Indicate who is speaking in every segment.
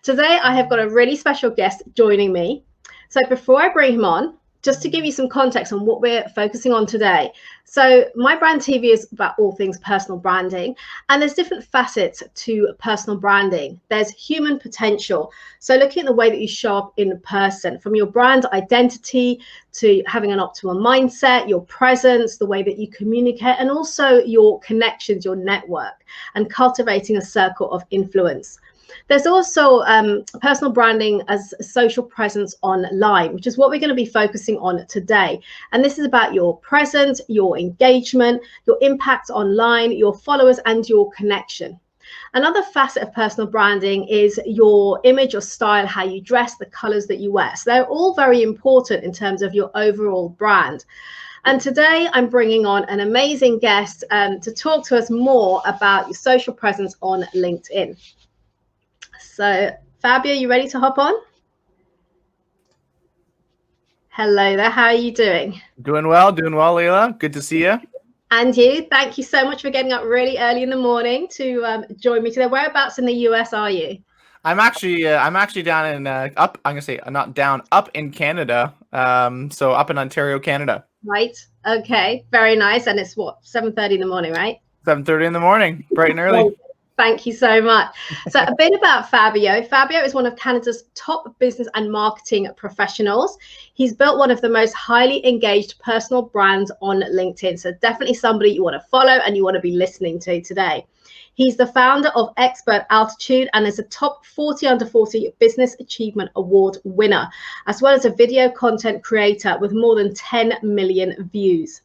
Speaker 1: Today, I have got a really special guest joining me. So before I bring him on, just to give you some context on what we're focusing on today. So my brand TV is about all things personal branding, and there's different facets to personal branding. There's human potential. So looking at the way that you show up in person, from your brand identity to having an optimal mindset, your presence, the way that you communicate, and also your connections, your network, and cultivating a circle of influence. There's also personal branding as a social presence online, which is what we're going to be focusing on today. And this is about your presence, your engagement, your impact online, your followers, and your connection. Another facet of personal branding is your image, your style, how you dress, the colors that you wear. So they're all very important in terms of your overall brand. And today I'm bringing on an amazing guest to talk to us more about your social presence on LinkedIn. So, Fabio, you ready to hop on? Hello there. How are you doing?
Speaker 2: Doing well, Leila. Good to see you.
Speaker 1: And you. Thank you so much for getting up really early in the morning to join me today. Whereabouts in the US are you?
Speaker 2: I'm actually down in up. I'm gonna say not down, up in Canada. So up in Ontario, Canada.
Speaker 1: Right. Okay. Very nice. And it's what, 7:30 in the morning, right?
Speaker 2: 7:30 in the morning, bright and early.
Speaker 1: Thank you so much. So a bit about Fabio. Fabio is one of Canada's top business and marketing professionals. He's built one of the most highly engaged personal brands on LinkedIn. So definitely somebody you want to follow and you want to be listening to today. He's the founder of Expert Altitude and is a top 40 under 40 Business Achievement Award winner, as well as a video content creator with more than 10 million views.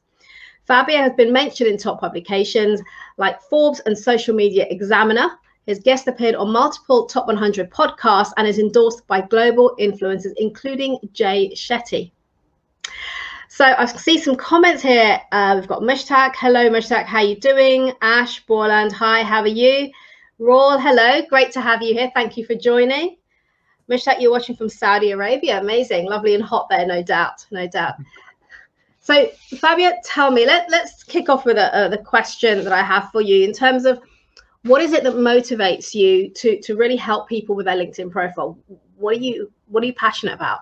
Speaker 1: Fabio has been mentioned in top publications like Forbes and Social Media Examiner. His guest appeared on multiple top 100 podcasts and is endorsed by global influencers, including Jay Shetty. So I see some comments here. We've got Mushtaq. Hello, Mushtaq. How are you doing? Ash Borland. Hi, how are you? Raul, hello. Great to have you here. Thank you for joining. Mushtaq, you're watching from Saudi Arabia. Amazing. Lovely and hot there, no doubt. No doubt. So Fabio, tell me, let's kick off with the question that I have for you in terms of what is it that motivates you to really help people with their LinkedIn profile? What are you passionate about?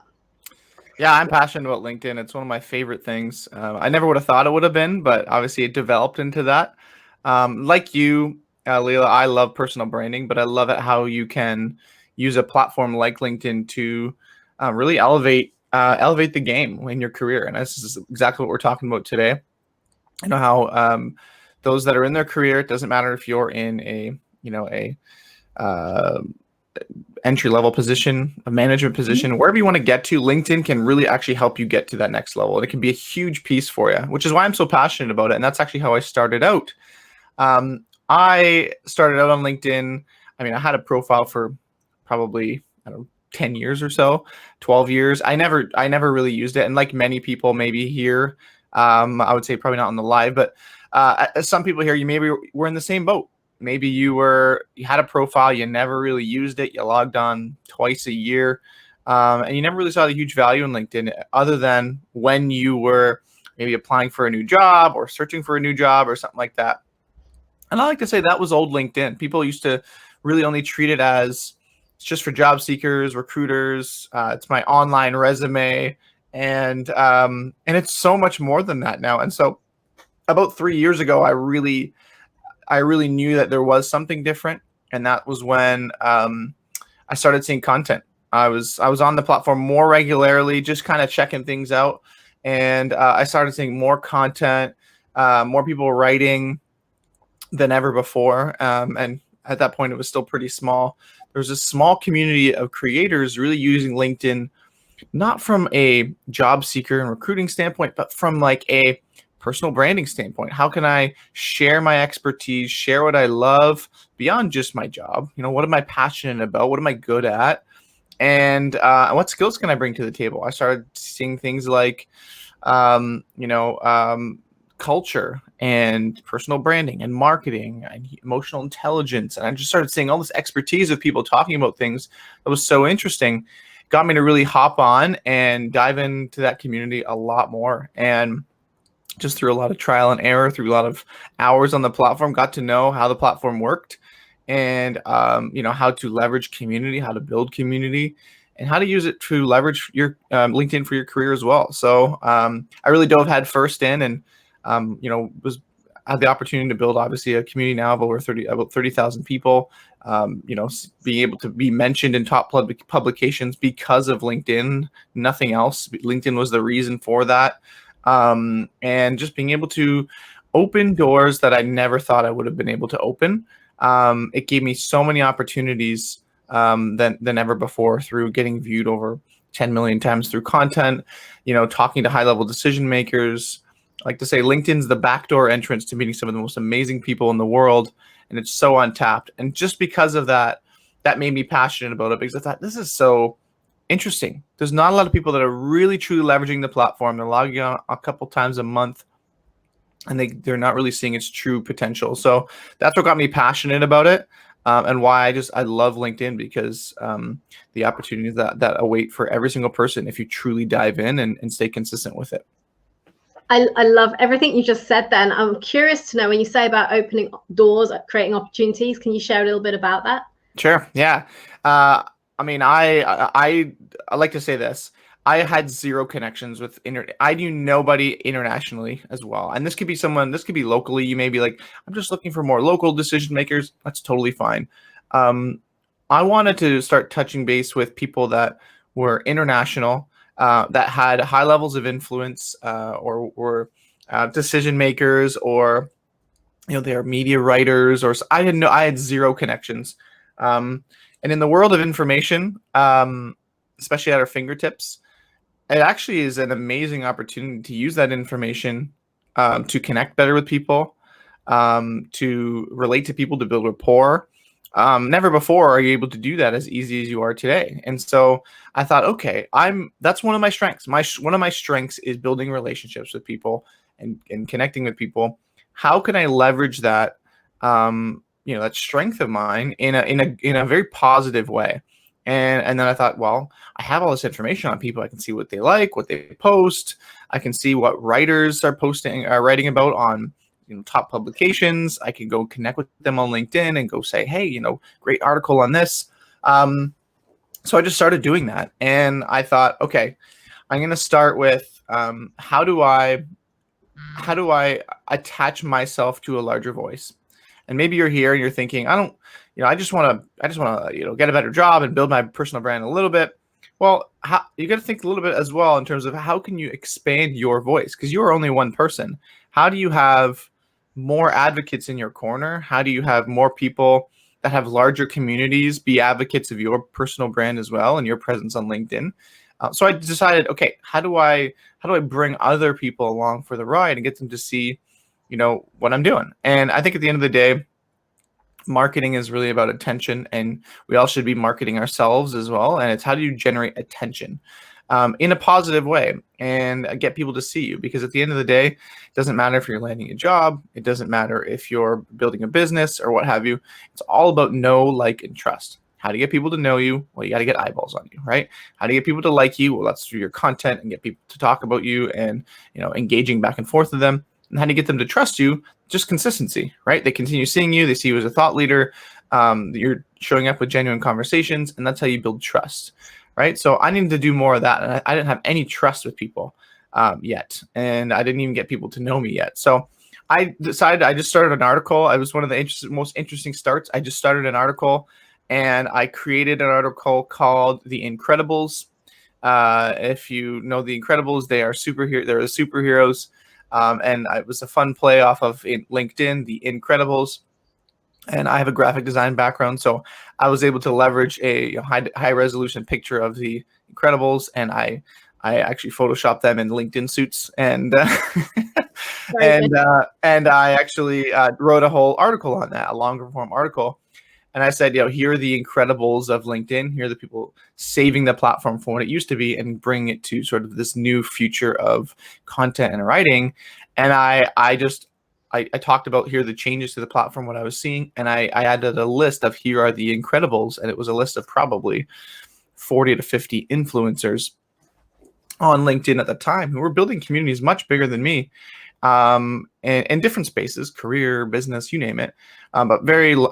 Speaker 2: Yeah, I'm passionate about LinkedIn. It's one of my favorite things. I never would have thought it would have been, but obviously it developed into that. Like you, Leila, I love personal branding, but I love it how you can use a platform like LinkedIn to really elevate the game in your career. And this is exactly what we're talking about today. You know how those that are in their career, it doesn't matter if you're in a entry level position, a management position, wherever you want to get to, LinkedIn can really actually help you get to that next level. And it can be a huge piece for you, which is why I'm so passionate about it. And that's actually how I started out. I started out on LinkedIn. I mean, I had a profile for probably, 10 years or so, 12 years. I never really used it. And like many people maybe here, I would say probably not on the live, but some people here, you maybe were in the same boat. Maybe you had a profile, you never really used it. You logged on twice a year, and you never really saw the huge value in LinkedIn other than when you were maybe applying for a new job or searching for a new job or something like that. And I like to say that was old LinkedIn. People used to really only treat it as it's just for job seekers, recruiters. It's my online resume, and it's so much more than that now. And so, about 3 years ago, I really knew that there was something different, and that was when I started seeing content. I was on the platform more regularly, just kind of checking things out, and I started seeing more content, more people writing than ever before, and at that point, it was still pretty small. There was a small community of creators really using LinkedIn, not from a job seeker and recruiting standpoint, but from like a personal branding standpoint. How can I share my expertise, share what I love beyond just my job? What am I passionate about? What am I good at? And what skills can I bring to the table? I started seeing things like, culture and personal branding and marketing and emotional intelligence. And I just started seeing all this expertise of people talking about things that was so interesting. Got me to really hop on and dive into that community a lot more. And just through a lot of trial and error, through a lot of hours on the platform, got to know how the platform worked and how to leverage community, how to build community, and how to use it to leverage your LinkedIn for your career as well. So I really dove head first in, and was had the opportunity to build obviously a community now of about 30,000 people. Being able to be mentioned in top publications because of LinkedIn, nothing else. LinkedIn was the reason for that, and just being able to open doors that I never thought I would have been able to open. It gave me so many opportunities than ever before through getting viewed over 10 million times through content, talking to high-level decision makers. I like to say LinkedIn's the backdoor entrance to meeting some of the most amazing people in the world, and it's so untapped. And just because of that, that made me passionate about it, because I thought, this is so interesting. There's not a lot of people that are really truly leveraging the platform. They're logging on a couple times a month, and they're not really seeing its true potential. So that's what got me passionate about it, and why I love LinkedIn, because the opportunities that await for every single person if you truly dive in and stay consistent with it.
Speaker 1: I love everything you just said then. I'm curious to know, when you say about opening doors, creating opportunities, can you share a little bit about that?
Speaker 2: Sure. Yeah. I like to say this. I had zero connections with I knew nobody internationally as well. And this could be locally. You may be like, I'm just looking for more local decision makers. That's totally fine. I wanted to start touching base with people that were international, that had high levels of influence, or were decision makers, or they're media writers, or I had zero connections. And in the world of information, especially at our fingertips, it actually is an amazing opportunity to use that information to connect better with people, to relate to people, to build rapport. Never before are you able to do that as easy as you are today. And so I thought, okay, that's one of my strengths. One of my strengths is building relationships with people and connecting with people. How can I leverage that, that strength of mine in a very positive way? And then I thought, well, I have all this information on people. I can see what they like, what they post. I can see what writers are writing about on top publications. I can go connect with them on LinkedIn and go say, hey, great article on this. So I just started doing that, and I thought, okay, I'm going to start with how do I attach myself to a larger voice? And maybe you're here and you're thinking, I just want to get a better job and build my personal brand a little bit. Well, you got to think a little bit as well in terms of how can you expand your voice, because you're only one person. How do you have more advocates in your corner? How do you have more people that have larger communities be advocates of your personal brand as well and your presence on LinkedIn? So I decided, okay, how do I bring other people along for the ride and get them to see, what I'm doing? And I think at the end of the day, marketing is really about attention, and we all should be marketing ourselves as well. And it's how do you generate attention in a positive way and get people to see you? Because at the end of the day, it doesn't matter if you're landing a job. It doesn't matter if you're building a business or what have you. It's all about know, like, and trust. How to get people to know you? Well, you got to get eyeballs on you, right? How to get people to like you? Well, that's through your content and get people to talk about you and, engaging back and forth with them. And how to get them to trust you? Just consistency, right? They continue seeing you. They see you as a thought leader. You're showing up with genuine conversations, and that's how you build trust, right? So I needed to do more of that, and I didn't have any trust with people yet, and I didn't even get people to know me yet. So I decided I just started an article. I was one of the most interesting starts. I just started an article, and I created an article called The Incredibles. If you know The Incredibles, they are superheroes. They're the superheroes. And it was a fun play off of LinkedIn, The Incredibles. And I have a graphic design background, so I was able to leverage a high resolution picture of The Incredibles, and I actually photoshopped them in LinkedIn suits, and and I actually wrote a whole article on that, a longer form article. And I said, here are the Incredibles of LinkedIn. Here are the people saving the platform from what it used to be and bring it to sort of this new future of content and writing. And I talked about here are the changes to the platform, what I was seeing. And I added a list of here are the Incredibles. And it was a list of probably 40 to 50 influencers on LinkedIn at the time who were building communities much bigger than me. in different spaces, career, business, you name it, but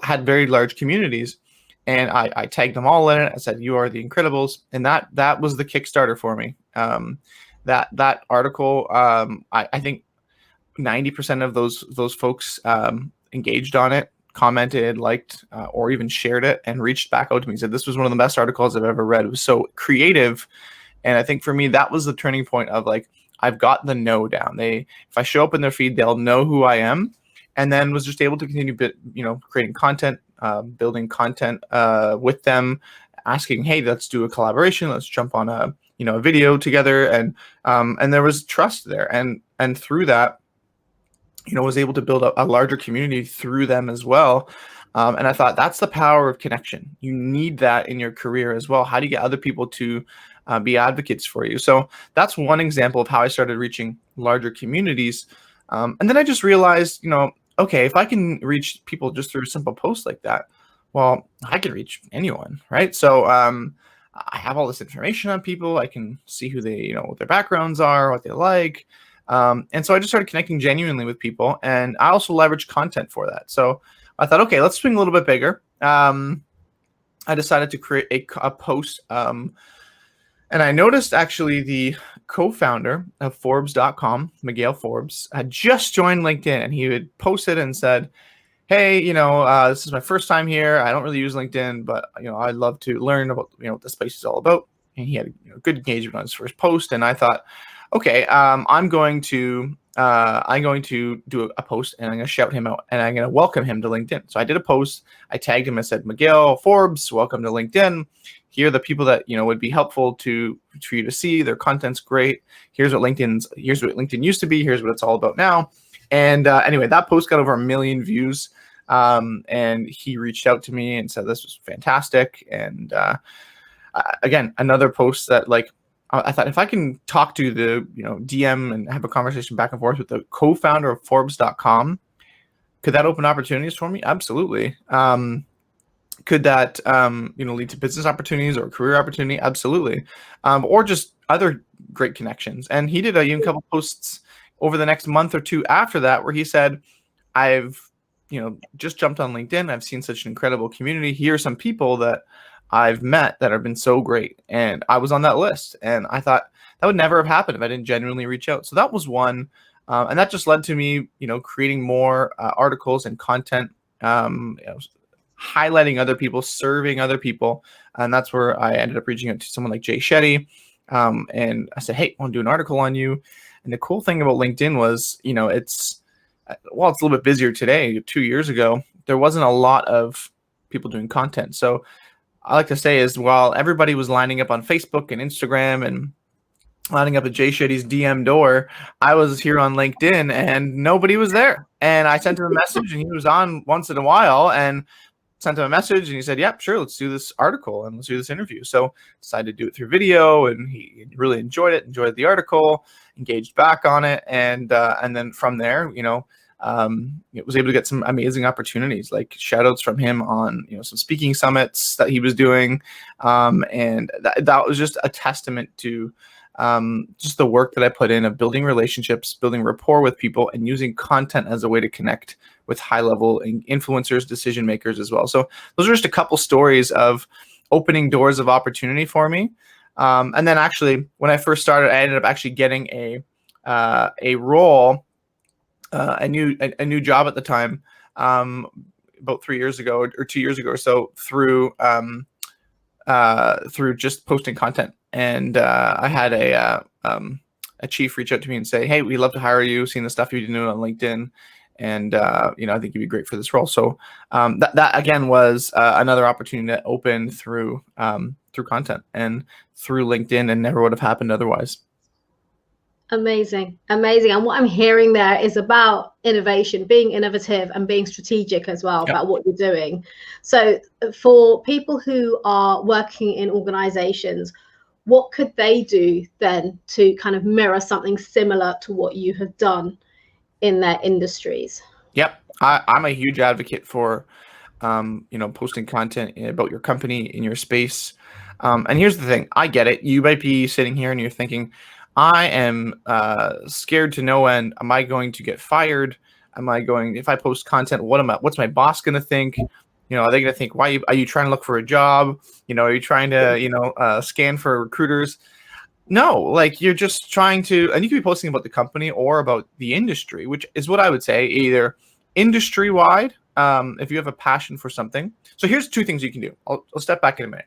Speaker 2: had very large communities. And I tagged them all in it. I said, "You are the Incredibles," and that was the Kickstarter for me. That article, I think 90% of those folks engaged on it, commented, liked, or even shared it, and reached back out to me and said, "This was one of the best articles I've ever read. It was so creative." And I think for me, that was the turning point of like, I've got the know down. If I show up in their feed, they'll know who I am. And then was just able to continue, creating content, building content with them, asking, "Hey, let's do a collaboration. Let's jump on a video together." And there was trust there, and through that, was able to build a larger community through them as well. And I thought that's the power of connection. You need that in your career as well. How do you get other people to be advocates for you? So that's one example of how I started reaching larger communities. And then I just realized, okay, if I can reach people just through a simple post like that, well, I can reach anyone, right? So I have all this information on people. I can see who they, what their backgrounds are, what they like. And so I just started connecting genuinely with people, and I also leveraged content for that. So I thought, okay, let's swing a little bit bigger. I decided to create a post, and I noticed actually the co-founder of Forbes.com, Miguel Forbes, had just joined LinkedIn, and he had posted and said, "Hey, this is my first time here. I don't really use LinkedIn, but I'd love to learn about what the space is all about." And he had good engagement on his first post, and I thought, okay, I'm going to do a post, and I'm going to shout him out, and I'm going to welcome him to LinkedIn. So I did a post. I tagged him and said, "Miguel Forbes, welcome to LinkedIn. Here are the people that would be helpful for you to see. Their content's great. Here's what LinkedIn used to be. Here's what it's all about now." And anyway, that post got over 1 million views. And he reached out to me and said this was fantastic. And again, another post that I thought, if I can talk to the DM and have a conversation back and forth with the co-founder of Forbes.com, could that open opportunities for me? Absolutely. Could that lead to business opportunities or career opportunity? Absolutely. Or just other great connections. And he did a couple posts over the next month or two after that where he said, "I've just jumped on LinkedIn. I've seen such an incredible community. Here are some people that I've met that have been so great." And I was on that list. And I thought that would never have happened if I didn't genuinely reach out. So that was one. And that just led to me, creating more articles and content, highlighting other people, serving other people. And that's where I ended up reaching out to someone like Jay Shetty. And I said, "Hey, I want to do an article on you." And the cool thing about LinkedIn was, it's a little bit busier today. 2 years ago, there wasn't a lot of people doing content. So I like to say is, while everybody was lining up on Facebook and Instagram and lining up at Jay Shetty's DM door, I was here on LinkedIn and nobody was there. And I sent him a message, and he was on once in a while, and sent him a message, and he said, "Yep, sure, let's do this article and let's do this interview." So decided to do it through video, and he really enjoyed the article, engaged back on it, and then from there, it was able to get some amazing opportunities, like shout outs from him on some speaking summits that he was doing, and that was just a testament to just the work that I put in of building relationships, building rapport with people, and using content as a way to connect with high-level influencers, decision makers as well. So those are just a couple stories of opening doors of opportunity for me. And then actually, when I first started, I ended up actually getting a role, a new job at the time, about 3 years ago or 2 years ago or so, through just posting content. And I had a chief reach out to me and say, "Hey, we'd love to hire you. Seen the stuff you're doing on LinkedIn, and I think you'd be great for this role." So that again was another opportunity that opened through content and through LinkedIn, and never would have happened otherwise.
Speaker 1: Amazing. And what I'm hearing there is about innovation, being innovative and being strategic as well. Yep. About what you're doing. So for people who are working in organizations, what could they do then to kind of mirror something similar to what you have done in their industries?
Speaker 2: Yep. I'm a huge advocate for, posting content about your company in your space. And here's the thing. I get it. You might be sitting here and you're thinking, I am scared to no end. Am I going to get fired? If I post content, what's my boss going to think? Are they going to think, why are you trying to look for a job? Are you trying to, scan for recruiters? No, like you're just trying to, and you could be posting about the company or about the industry, which is what I would say, either industry wide, if you have a passion for something. So here's two things you can do. I'll step back in a minute.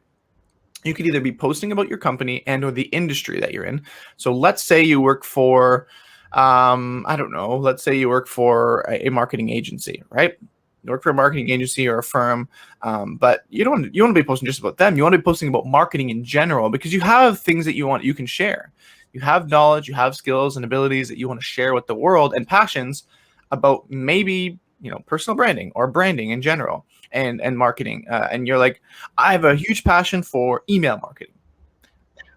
Speaker 2: You could either be posting about your company and or the industry that you're in. So let's say you work for, I don't know, let's say you work for a marketing agency, right? You work for a marketing agency or a firm, but you want to be posting just about them. You want to be posting about marketing in general because you have things that you can share. You have knowledge, you have skills and abilities that you want to share with the world and passions about maybe personal branding or branding in general and marketing. And you're like, I have a huge passion for email marketing.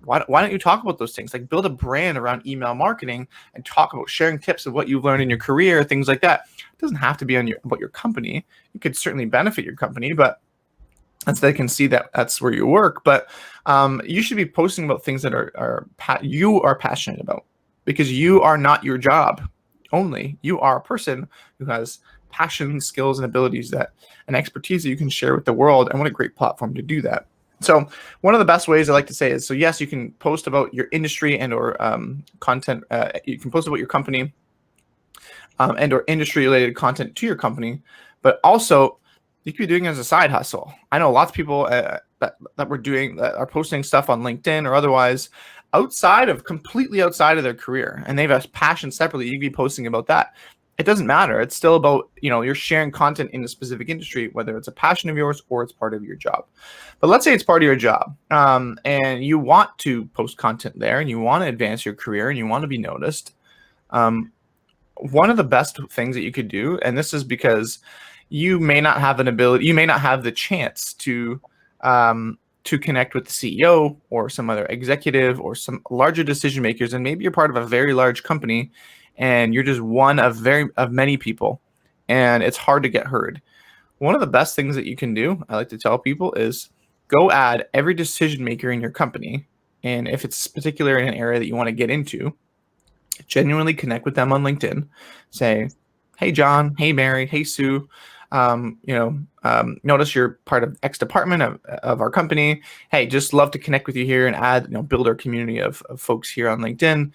Speaker 2: Why don't you talk about those things? Like build a brand around email marketing and talk about sharing tips of what you've learned in your career, things like that. It doesn't have to be about your company. It could certainly benefit your company, but they can see that that's where you work. But you should be posting about things that you are passionate about, because you are not your job only. You are a person who has passion, skills, and abilities and expertise that you can share with the world. And what a great platform to do that. So one of the best ways I like to say is, so yes, you can post about your industry and or content. You can post about your company and or industry related content to your company, but also you could be doing it as a side hustle. I know lots of people that are posting stuff on LinkedIn or otherwise completely outside of their career, and they have a passion separately. You could be posting about that. It doesn't matter. It's still about, you're sharing content in a specific industry, whether it's a passion of yours or it's part of your job. But let's say it's part of your job, and you want to post content there and you want to advance your career and you want to be noticed. One of the best things that you could do, and this is because you may not have the chance to connect with the CEO or some other executive or some larger decision makers, and maybe you're part of a very large company and you're just one of many people, and it's hard to get heard. One of the best things that you can do, I like to tell people, is go add every decision maker in your company, and if it's particular in an area that you want to get into, genuinely connect with them on LinkedIn. Say, hey John, hey Mary, hey Sue, notice you're part of X department of our company. Hey, just love to connect with you here and add, build our community of folks here on LinkedIn.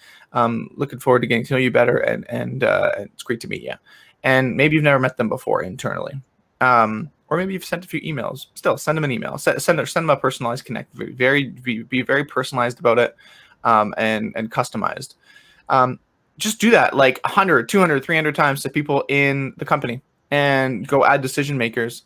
Speaker 2: Looking forward to getting to know you better, and it's great to meet you. And maybe you've never met them before internally, or maybe you've sent a few emails. Still, send them an email. Send them a personalized connect. Be very personalized about it, and customized. Just do that like 100, 200, 300 times to people in the company, and go add decision makers.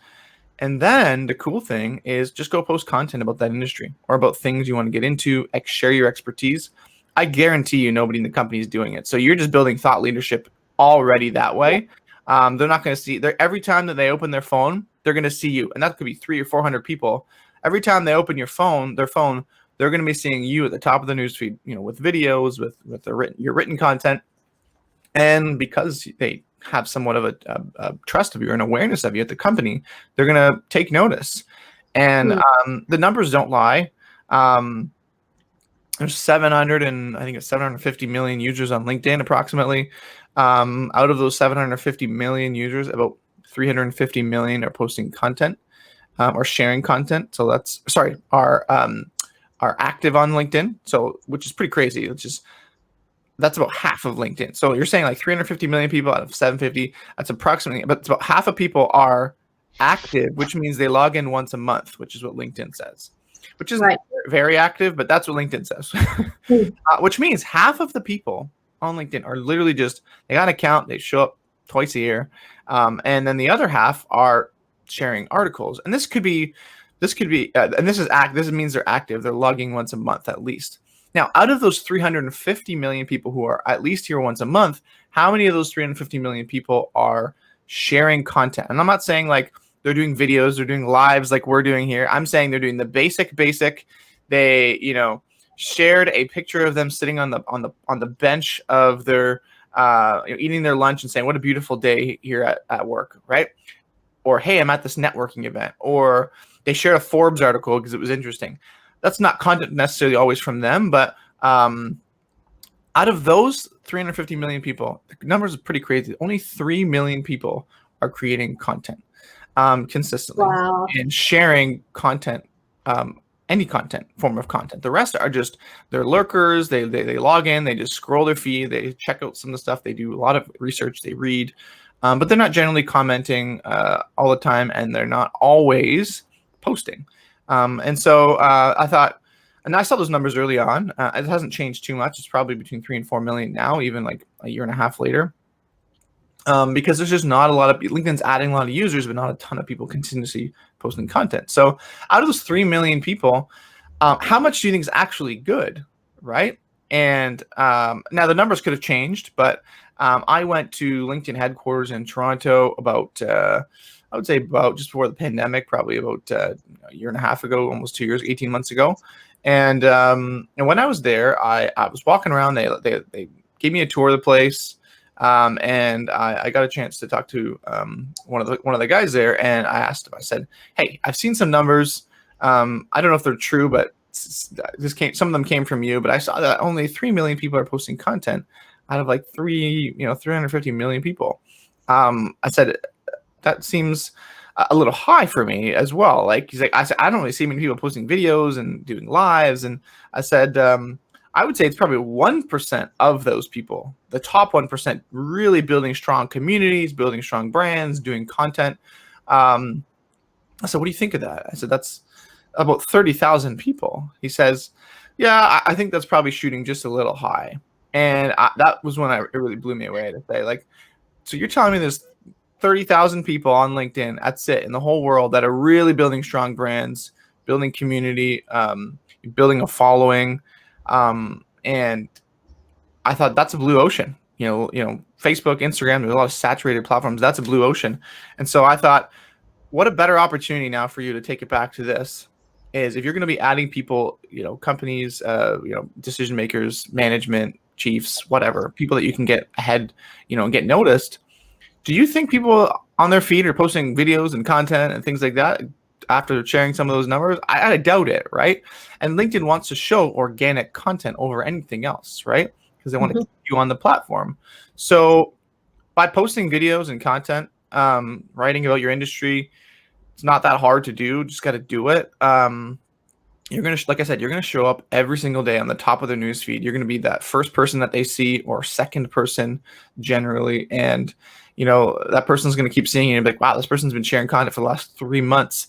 Speaker 2: And then the cool thing is just go post content about that industry or about things you want to get into, share your expertise. I guarantee you nobody in the company is doing it. So you're just building thought leadership already that way. They're not going to see every time that they open their phone, they're going to see you. And that could be 300 or 400 people. Every time they open their phone, they're going to be seeing you at the top of the newsfeed, with videos, with your written content. And because they have somewhat of a trust of you or an awareness of you at the company, they're going to take notice. And the numbers don't lie. There's 750 million users on LinkedIn approximately. Out of those 750 million users, about 350 million are posting content or sharing content. So are active on LinkedIn. So, which is pretty crazy. That's about half of LinkedIn. So you're saying like 350 million people out of 750. That's approximately, but it's about half of people are active, which means they log in once a month, which is what LinkedIn says, which isn't very active, but that's what LinkedIn says. Which means half of the people on LinkedIn are literally they got an account, they show up twice a year. And then the other half are sharing articles. And this could be, and this means they're active. They're logging once a month at least. Now, out of those 350 million people who are at least here once a month, how many of those 350 million people are sharing content? And I'm not saying like they're doing videos, they're doing lives like we're doing here. I'm saying they're doing the basic. They, shared a picture of them sitting on the bench of their, eating their lunch and saying, what a beautiful day here at work, right? Or, hey, I'm at this networking event. Or they shared a Forbes article because it was interesting. That's not content necessarily always from them, but Out of those 350 million people, the numbers are pretty crazy. Only 3 million people are creating content consistently
Speaker 1: Wow.
Speaker 2: and sharing content, any content, form of content. The rest are just, they're lurkers. They log in, they just scroll their feed, they check out some of the stuff, they do a lot of research, they read, but they're not generally commenting all the time, and they're not always posting. And so I thought, and I saw those numbers early on. It hasn't changed too much. It's probably between 3 and 4 million now, even like a year and a half later. Because there's just not a lot of, LinkedIn's adding a lot of users, but not a ton of people continuously posting content. So out of those 3 million people, how much do you think is actually good, right? And now the numbers could have changed, but I went to LinkedIn headquarters in Toronto about, I would say about just before the pandemic, probably about a year and a half ago, almost 2 years, 18 months ago. And when I was there, I was walking around. They gave me a tour of the place, and I got a chance to talk to one of the guys there. And I asked him. I said, "Hey, I've seen some numbers. I don't know if they're true, but some of them came from you. But I saw that only 3 million people are posting content out of like 350 million people." I said, "That seems a little high for me as well." Like, he's like, I said, "I don't really see many people posting videos and doing lives." And I said, I would say it's probably 1% of those people, the top 1%, really building strong communities, building strong brands, doing content. I said, "What do you think of that?" I said, "That's about 30,000 people." He says, "Yeah, I think that's probably shooting just a little high." And that was when it really blew me away to say, like, so you're telling me there's 30,000 people on LinkedIn, that's it, in the whole world, that are really building strong brands, building community, building a following. And I thought that's a blue ocean. Facebook, Instagram, there's a lot of saturated platforms. That's a blue ocean. And so I thought, what a better opportunity now for you to take it back to this is, if you're going to be adding people, companies, decision makers, management, chiefs, whatever, people that you can get ahead, and get noticed. Do you think people on their feed are posting videos and content and things like that after sharing some of those numbers? I doubt it, right? And LinkedIn wants to show organic content over anything else, right? Because they want to keep you on the platform. So by posting videos and content, writing about your industry, it's not that hard to do. Just got to do it. You're going to, like I said, you're going to show up every single day on the top of their newsfeed. You're going to be that first person that they see, or second person generally. And, that person's going to keep seeing you and be like, wow, this person's been sharing content for the last 3 months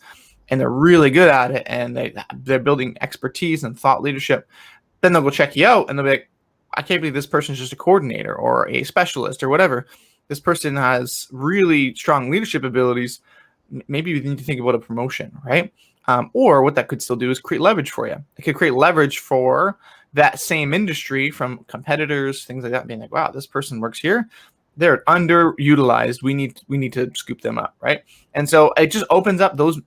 Speaker 2: and they're really good at it. And they're building expertise and thought leadership. Then they'll go check you out and they'll be like, I can't believe this person's just a coordinator or a specialist or whatever. This person has really strong leadership abilities. Maybe you need to think about a promotion, right? Or what that could still do is create leverage for you. It could create leverage for that same industry from competitors, things like that, being like, wow, this person works here. They're underutilized. We need to scoop them up, right? And so it just opens up those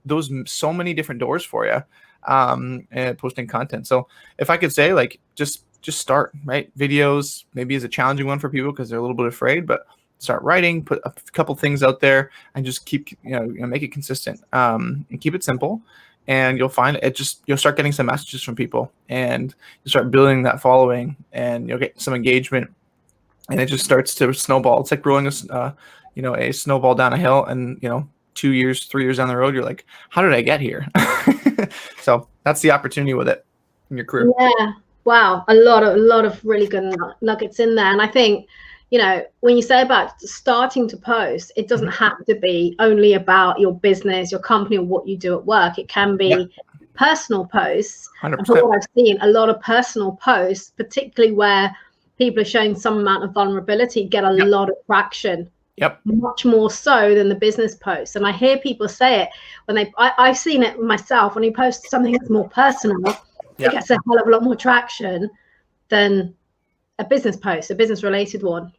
Speaker 2: so many different doors for you, and posting content. So if I could say, like, just start, right? Videos maybe is a challenging one for people because they're a little bit afraid, but start writing, put a couple things out there, and just keep, make it consistent, and keep it simple. And you'll find you'll start getting some messages from people, and you start building that following, and you'll get some engagement, and it just starts to snowball. It's like rolling a snowball down a hill, and 2 years, 3 years down the road, you're like, how did I get here? So that's the opportunity with it in your career.
Speaker 1: Yeah. Wow. A lot of really good nuggets in there. And I think, when you say about starting to post, it doesn't have to be only about your business, your company, or what you do at work. It can be personal posts.
Speaker 2: 100%.
Speaker 1: And from what I've seen, a lot of personal posts, particularly where people are showing some amount of vulnerability, get a lot of traction.
Speaker 2: Yep.
Speaker 1: Much more so than the business posts. And I hear people say it when I've seen it myself. When you post something that's more personal, it gets a hell of a lot more traction than a business post, a business related one.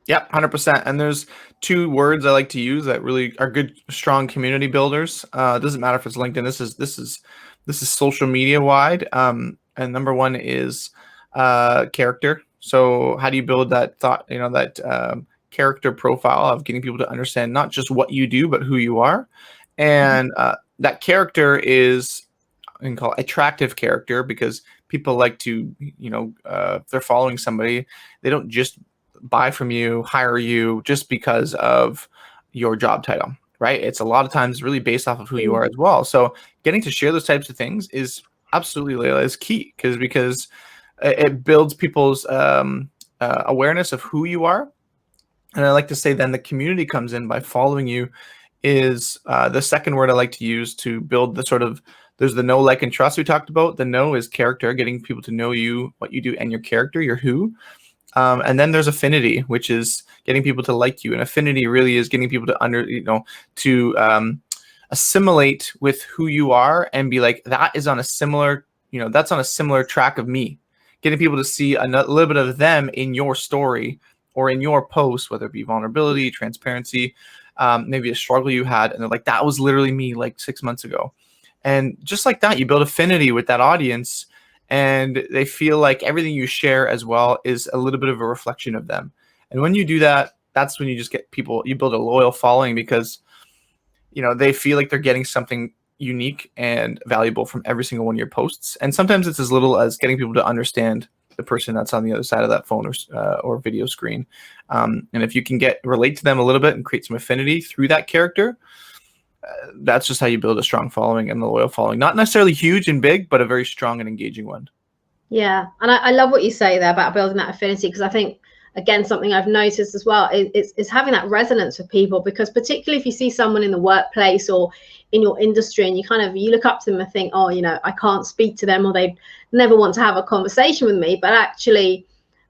Speaker 2: Yep, 100%. And there's 2 words I like to use that really are good, strong community builders. It doesn't matter if it's LinkedIn. This is social media wide. And number 1 is character. So how do you build that thought? That character profile of getting people to understand not just what you do, but who you are. And that character is can call attractive character, because people like to, if they're following somebody, they don't just buy from you, hire you just because of your job title, right? It's a lot of times really based off of who you are as well. So getting to share those types of things is absolutely, Layla, is key, because it builds people's awareness of who you are. And I like to say then the community comes in by following you is the second word I like to use to build the sort of, there's the know, like, and trust we talked about. The know is character, getting people to know you, what you do, and your character, your who. And then there's affinity, which is getting people to like you. And affinity really is getting people to assimilate with who you are and be like, that is on a similar, that's on a similar track of me. Getting people to see a little bit of them in your story or in your post, whether it be vulnerability, transparency, maybe a struggle you had, and they're like, that was literally me like 6 months ago. And just like that, you build affinity with that audience, and they feel like everything you share as well is a little bit of a reflection of them. And when you do that, that's when you just get people, you build a loyal following, because they feel like they're getting something unique and valuable from every single one of your posts. And sometimes it's as little as getting people to understand the person that's on the other side of that phone or video screen. And if you can relate to them a little bit and create some affinity through that character, that's just how you build a strong following and a loyal following. Not necessarily huge and big, but a very strong and engaging one.
Speaker 1: Yeah. And I love what you say there about building that affinity, because I think, again, something I've noticed as well is having that resonance with people, because particularly if you see someone in the workplace or in your industry and you look up to them and think, oh, I can't speak to them, or they never want to have a conversation with me. But actually,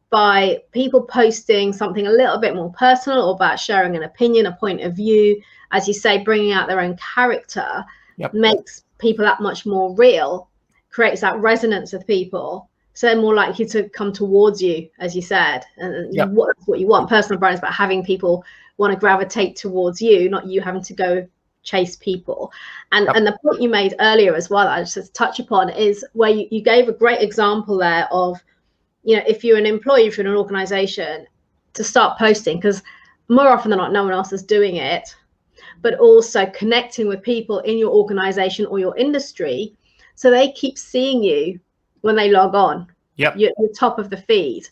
Speaker 1: by people posting something a little bit more personal, or about sharing an opinion, a point of view, as you say, bringing out their own character, makes people that much more real, creates that resonance with people. So they're more likely to come towards you, as you said. And that's what you want. Personal brand is about having people want to gravitate towards you, not you having to go chase people. And the point you made earlier as well, I just touch upon, is where you gave a great example there of, if you're an employee, if you're in an organization, to start posting, because more often than not, no one else is doing it, but also connecting with people in your organization or your industry, so they keep seeing you when they log on. You're top of the feed.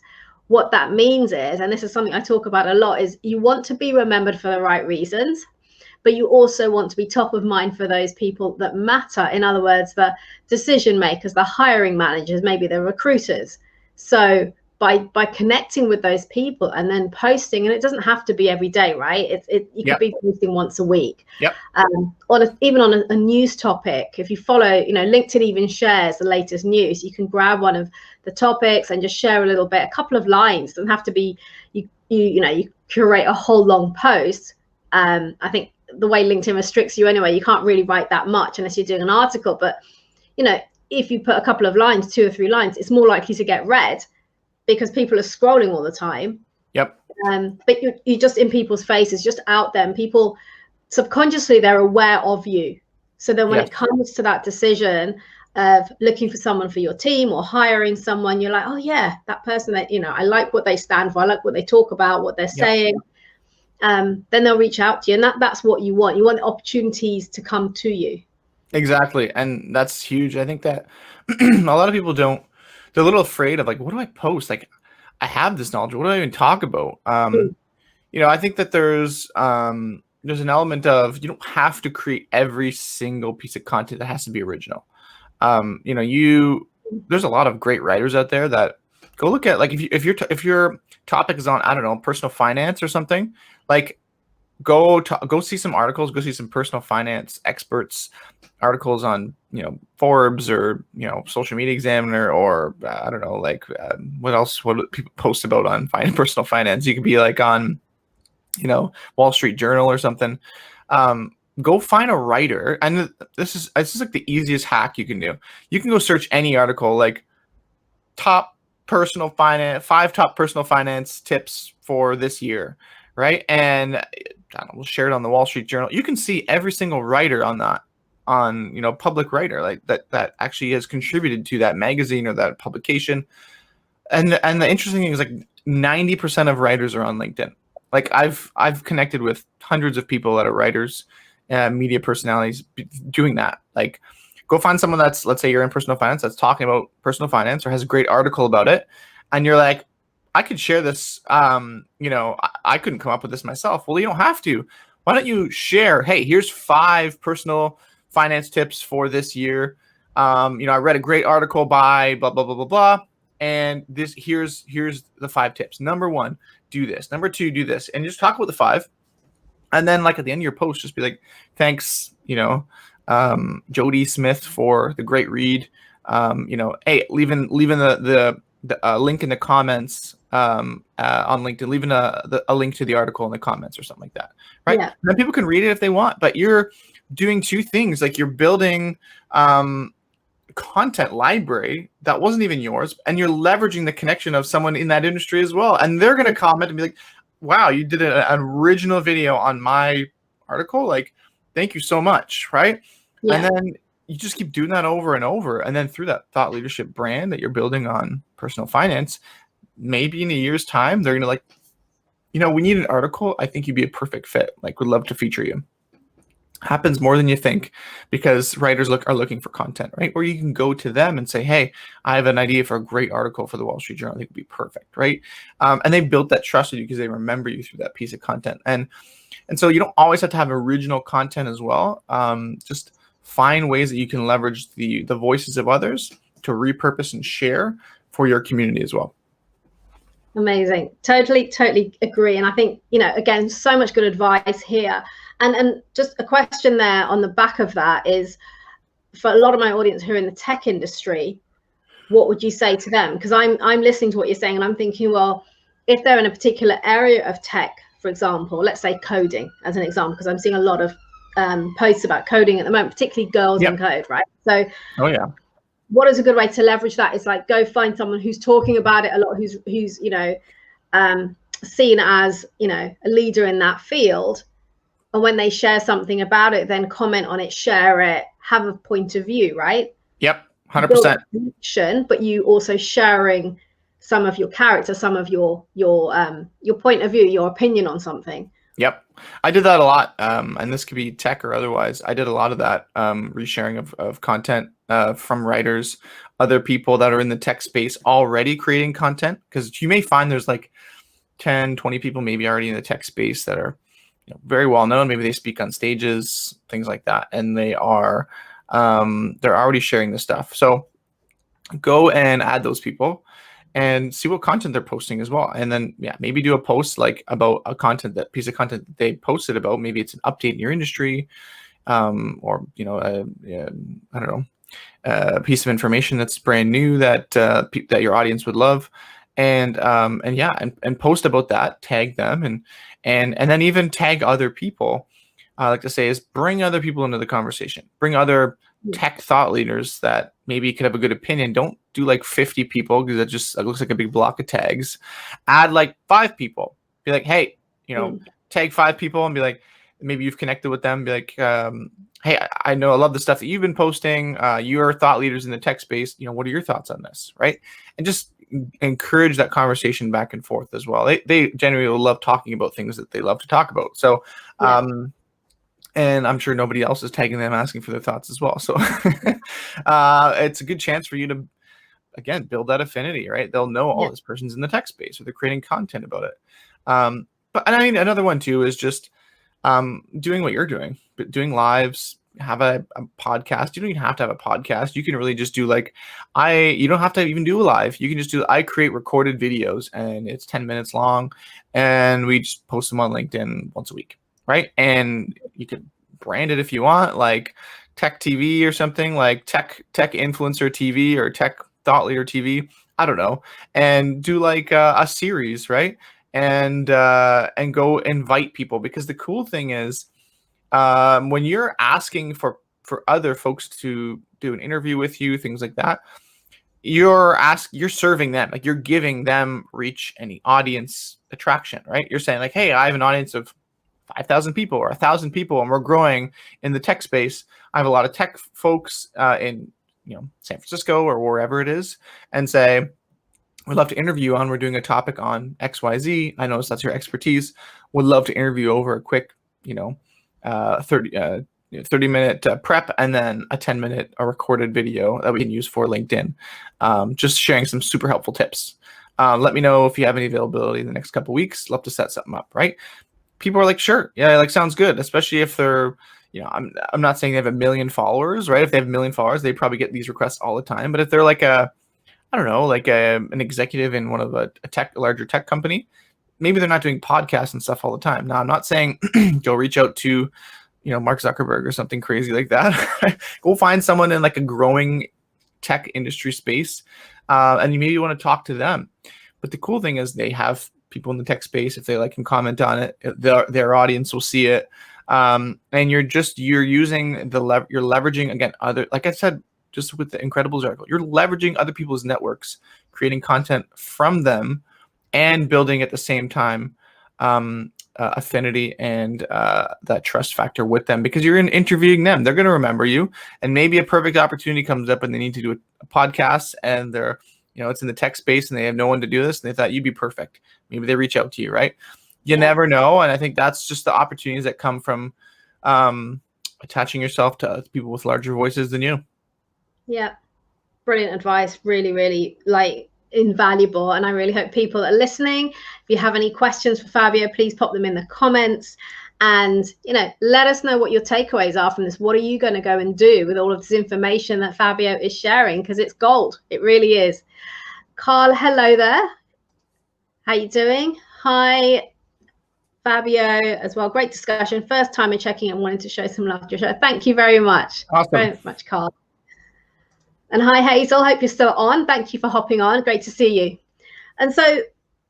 Speaker 1: What that means is, and this is something I talk about a lot, is you want to be remembered for the right reasons, but you also want to be top of mind for those people that matter. In other words, the decision makers, the hiring managers, maybe the recruiters. So by connecting with those people and then posting, and it doesn't have to be every day, right? You could be posting once a week. Even on a news topic, if you follow, LinkedIn even shares the latest news. You can grab one of the topics and just share a little bit, a couple of lines. It doesn't have to be you curate a whole long post. I think the way LinkedIn restricts you anyway, you can't really write that much unless you're doing an article. But if you put a couple of lines, 2 or 3 lines, it's more likely to get read, because people are scrolling all the time. But you're just in people's faces, just out there, and people subconsciously, they're aware of you. So then when it comes to that decision of looking for someone for your team or hiring someone, you're like, oh yeah, that person that, I like what they stand for, I like what they talk about, what they're saying. Then they'll reach out to you, and that's what you want. You want opportunities to come to you.
Speaker 2: Exactly. And that's huge. I think that a lot of people they're a little afraid of, like, what do I post? Like, I have this knowledge. What do I even talk about? I think that there's an element of, you don't have to create every single piece of content that has to be original. There's a lot of great writers out there that go look at, like, if your topic is on, I don't know, personal finance or something, like, go see some articles, go see some personal finance experts articles on, Forbes or, Social Media Examiner, or I don't know, like, what do people post about on personal finance? You could be like on, Wall Street Journal or something. Go find a writer. And this is like the easiest hack you can do. You can go search any article, like five top personal finance tips for this year. Right. And I don't know, we'll share it on the Wall Street Journal. You can see every single writer on that, public writer, like that actually has contributed to that magazine or that publication. And the interesting thing is, like, 90% of writers are on LinkedIn. Like, I've connected with hundreds of people that are writers, media personalities doing that. Like, Go find someone that's, let's say you're in personal finance, that's talking about personal finance or has a great article about it. And you're like, I could share this. I couldn't come up with this myself. Well, you don't have to. Why don't you share, hey, here's 5 personal finance tips for this year. I read a great article by blah, blah, blah, blah, blah. And here's the 5 tips. Number 1, do this. Number 2, do this. And just talk about the 5. And then like at the end of your post, just be like, thanks, Jody Smith for the great read. Hey, leaving the link in the comments on LinkedIn, leaving a link to the article in the comments or something like that, right?
Speaker 1: Yeah.
Speaker 2: And then people can read it if they want, but you're doing 2 things. Like you're building content library that wasn't even yours, and you're leveraging the connection of someone in that industry as well. And they're going to comment and be like, wow, you did an original video on my article. Like, thank you so much, right? Yeah. And then you just keep doing that over and over. And then through that thought leadership brand that you're building on personal finance, maybe in a year's time, they're going to like, we need an article. I think you'd be a perfect fit. Like, would love to feature you. Happens more than you think, because writers are looking for content, right? Or you can go to them and say, hey, I have an idea for a great article for the Wall Street Journal. I think it'd be perfect, right? And they've built that trust with you because they remember you through that piece of content. And so you don't always have to have original content as well. Just find ways that you can leverage the voices of others to repurpose and share for your community as well.
Speaker 1: Amazing. Totally agree. And I think, again, so much good advice here. And just a question there on the back of that is, for a lot of my audience who are in the tech industry, what would you say to them? Because I'm listening to what you're saying and I'm thinking, well, if they're in a particular area of tech, for example, let's say coding as an example, because I'm seeing a lot of posts about coding at the moment, particularly girls in code, right? So, what is a good way to leverage that? Is like, go find someone who's talking about it a lot, who's seen as a leader in that field. And when they share something about it, then comment on it, share it, have a point of view, right?
Speaker 2: Yep, 100%.
Speaker 1: Connection, but you also sharing some of your character, some of your point of view, your opinion on something.
Speaker 2: Yep, I did that a lot, and this could be tech or otherwise. I did a lot of that resharing of content from writers, other people that are in the tech space already creating content, because you may find there's like 10, 20 people maybe already in the tech space that are very well known. Maybe they speak on stages, things like that, and they are they're already sharing this stuff. So go and add those people and see what content they're posting as well. And then maybe do a post like about a piece of content that they posted about. Maybe it's an update in your industry, or I don't know, a piece of information that's brand new that that your audience would love. And post about that, tag them, and then even tag other people. I like to say is bring other people into the conversation. Bring other tech thought leaders that maybe could have a good opinion. Don't do like 50 people, because it looks like a big block of tags. Add like 5 people. Be like, hey, tag 5 people and be like, maybe you've connected with them. Be like, hey, I know I love the stuff that you've been posting. You're thought leaders in the tech space. What are your thoughts on this, right? And just encourage that conversation back and forth as well. They generally will love talking about things that they love to talk about. So, and I'm sure nobody else is tagging them, asking for their thoughts as well. So it's a good chance for you to, again, build that affinity, right? They'll know, this person's in the tech space, or they're creating content about it. But I mean, another one too is just doing what you're doing, but doing lives. Have a podcast. You don't even have to have a podcast. You can really just do like, you don't have to even do a live. You can just do, I create recorded videos and it's 10 minutes long and we just post them on LinkedIn once a week, right? And you can brand it if you want, like Tech TV or something, like tech influencer TV or tech thought leader TV. I don't know. And do like a series, right? And go invite people, because the cool thing is, when you're asking for other folks to do an interview with you, things like that, you're serving them, like you're giving them reach and audience attraction, right? You're saying like, hey, I have an audience of 5,000 people or 1,000 people, and we're growing in the tech space. I have a lot of tech folks in San Francisco or wherever it is, and say, we'd love to interview you on. We're doing a topic on XYZ. I notice that's your expertise. Would love to interview over a quick, 30 30-minute prep, and then a 10-minute recorded video that we can use for LinkedIn. Just sharing some super helpful tips. Let me know if you have any availability in the next couple of weeks. Love to set something up, right? People are like, sure, yeah, like sounds good, especially if they're, I'm not saying they have 1 million followers, right? If they have 1 million followers, they probably get these requests all the time. But if they're like I don't know, like an executive in one of a larger tech company, maybe they're not doing podcasts and stuff all the time. Now, I'm not saying go reach out to, Mark Zuckerberg or something crazy like that. Go find someone in like a growing tech industry space, and you maybe want to talk to them. But the cool thing is they have people in the tech space. If they like and comment on it, their audience will see it. And you're using you're leveraging, again, other, like I said, just with the Incredibles article, you're leveraging other people's networks, creating content from them, and building at the same time affinity and that trust factor with them, because you're interviewing them. They're going to remember you, and maybe a perfect opportunity comes up and they need to do a podcast, and they're, it's in the tech space and they have no one to do this, and they thought you'd be perfect. Maybe they reach out to you, right? You never know. And I think that's just the opportunities that come from attaching yourself to people with larger voices than you.
Speaker 1: Yeah. Brilliant advice. Really, really invaluable. And I really hope people are listening. If you have any questions for Fabio, please pop them in the comments, and let us know what your takeaways are from this. What are you going to go and do with all of this information that Fabio is sharing? Because it's gold. It really is. Carl, hello there. How you doing? Hi, Fabio as well. Great discussion. First time in checking and wanting to show some love to your show. Thank you very much.
Speaker 2: Awesome.
Speaker 1: Very much, Carl. And hi, Hazel. Hope you're still on. Thank you for hopping on. Great to see you. And so,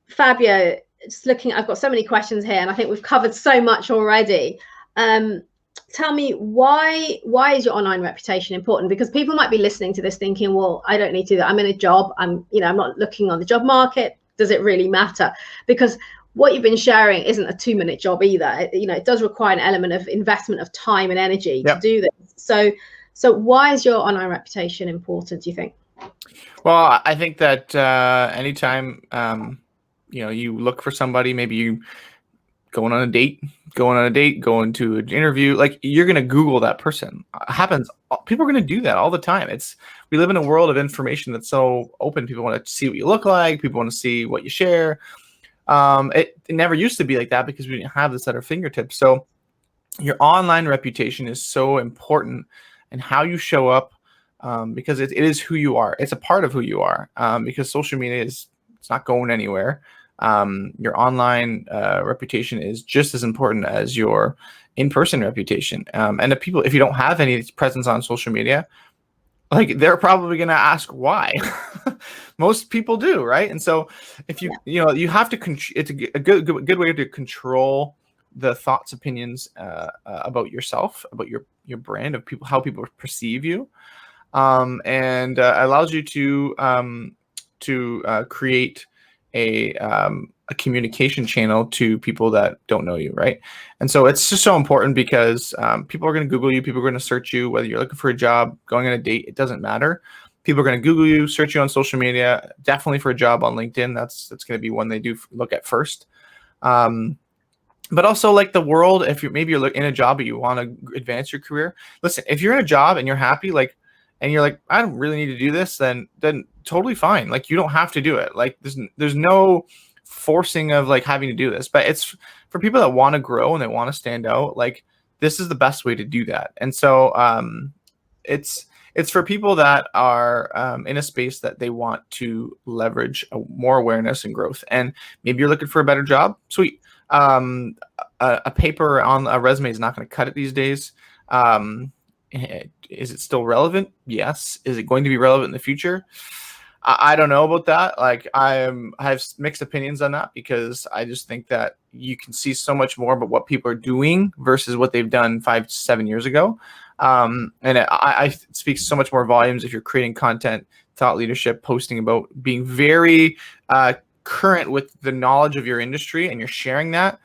Speaker 1: Fabio, just looking, I've got so many questions here, and I think we've covered so much already. Tell me, why is your online reputation important? Because people might be listening to this thinking, well, I don't need to do that. I'm in a job. I'm not looking on the job market. Does it really matter? Because what you've been sharing isn't a 2-minute job either. It does require an element of investment of time and energy to do this. So why is your online reputation important, do you think?
Speaker 2: Well, I think that anytime you look for somebody, maybe you going on a date, going to an interview, like you're going to Google that person. Happens. People are going to do that all the time. We live in a world of information that's so open. People want to see what you look like. People want to see what you share. It never used to be like that because we didn't have this at our fingertips. So your online reputation is so important, and how you show up, because it is who you are. It's a part of who you are, because social media it's not going anywhere. Your online reputation is just as important as your in-person reputation. And if you don't have any presence on social media, like they're probably going to ask why. Most people do, right? And so if you you have to it's a good way to control the thoughts, opinions about yourself, about your brand, of people, how people perceive you, and allows you to create a communication channel to people that don't know you, right? And so it's just so important, because people are going to Google you, people are going to search you, whether you're looking for a job, going on a date, it doesn't matter. People are going to Google you, search you on social media, definitely for a job on LinkedIn. That's going to be one they do look at first. But also, like, the world, if you're in a job but you want to advance your career, listen, if you're in a job and you're happy, and you're like, I don't really need to do this, then totally fine. Like, you don't have to do it. Like, there's no forcing of like having to do this, but it's for people that want to grow and they want to stand out. Like, this is the best way to do that. And so it's for people that are in a space that they want to leverage more awareness and growth. And maybe you're looking for a better job. Sweet. A paper on a resume is not going to cut it these days. Is it still relevant? Yes. Is it going to be relevant in the future? I don't know about that. Like, I have mixed opinions on that, because I just think that you can see so much more about what people are doing versus what they've done 5 to 7 years ago. And I speak so much more volumes if you're creating content, thought leadership, posting about being very current with the knowledge of your industry, and you're sharing that.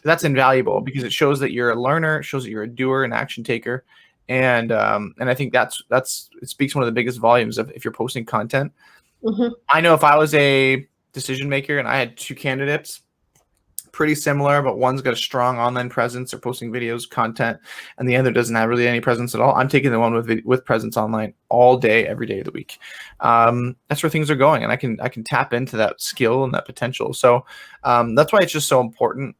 Speaker 2: That's invaluable, because it shows that you're a learner. It shows that you're a doer, an action taker. And I think it speaks one of the biggest volumes of if you're posting content. Mm-hmm. I know if I was a decision maker and I had 2 candidates, pretty similar, but one's got a strong online presence, they're posting videos, content, and the other doesn't have really any presence at all. I'm taking the one with presence online all day, every day of the week. That's where things are going, and I can tap into that skill and that potential. So that's why it's just so important,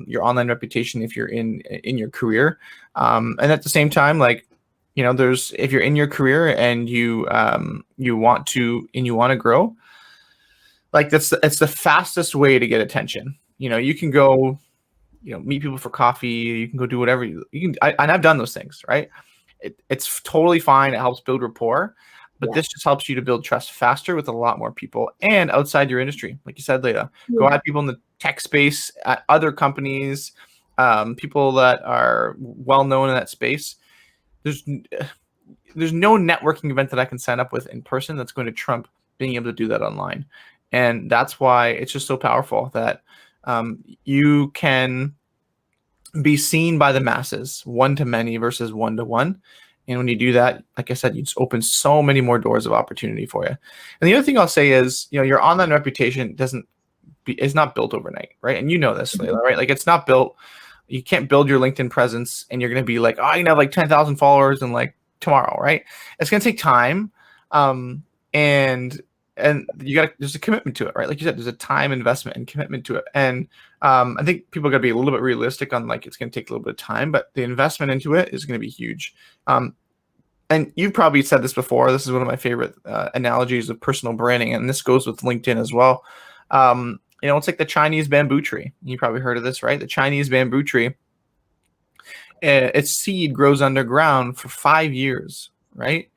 Speaker 2: your online reputation if you're in your career, and at the same time, like, if you're in your career and you want to grow, like it's the fastest way to get attention. You can go, meet people for coffee. You can go do whatever you can. And I've done those things, right? It's totally fine. It helps build rapport, but this just helps you to build trust faster with a lot more people and outside your industry. Like you said, Leah, go at people in the tech space, at other companies, people that are well known in that space. There's no networking event that I can sign up with in person that's going to trump being able to do that online. And that's why it's just so powerful that you can be seen by the masses, one to many versus one to one. And when you do that, like I said, you just open so many more doors of opportunity for you. And the other thing I'll say is, your online reputation is not built overnight, right? And you know this, Layla, right? Like, it's not built. You can't build your LinkedIn presence and you're going to be like, oh, you have like 10,000 followers and like tomorrow, right? It's going to take time. And there's a commitment to it, right? Like you said, there's a time investment and commitment to it. And I think people got to be a little bit realistic on, like, it's going to take a little bit of time, but the investment into it is going to be huge. And you've probably said this before. This is one of my favorite analogies of personal branding. And this goes with LinkedIn as well. It's like the Chinese bamboo tree. You probably heard of this, right? The Chinese bamboo tree, its seed grows underground for 5 years, right?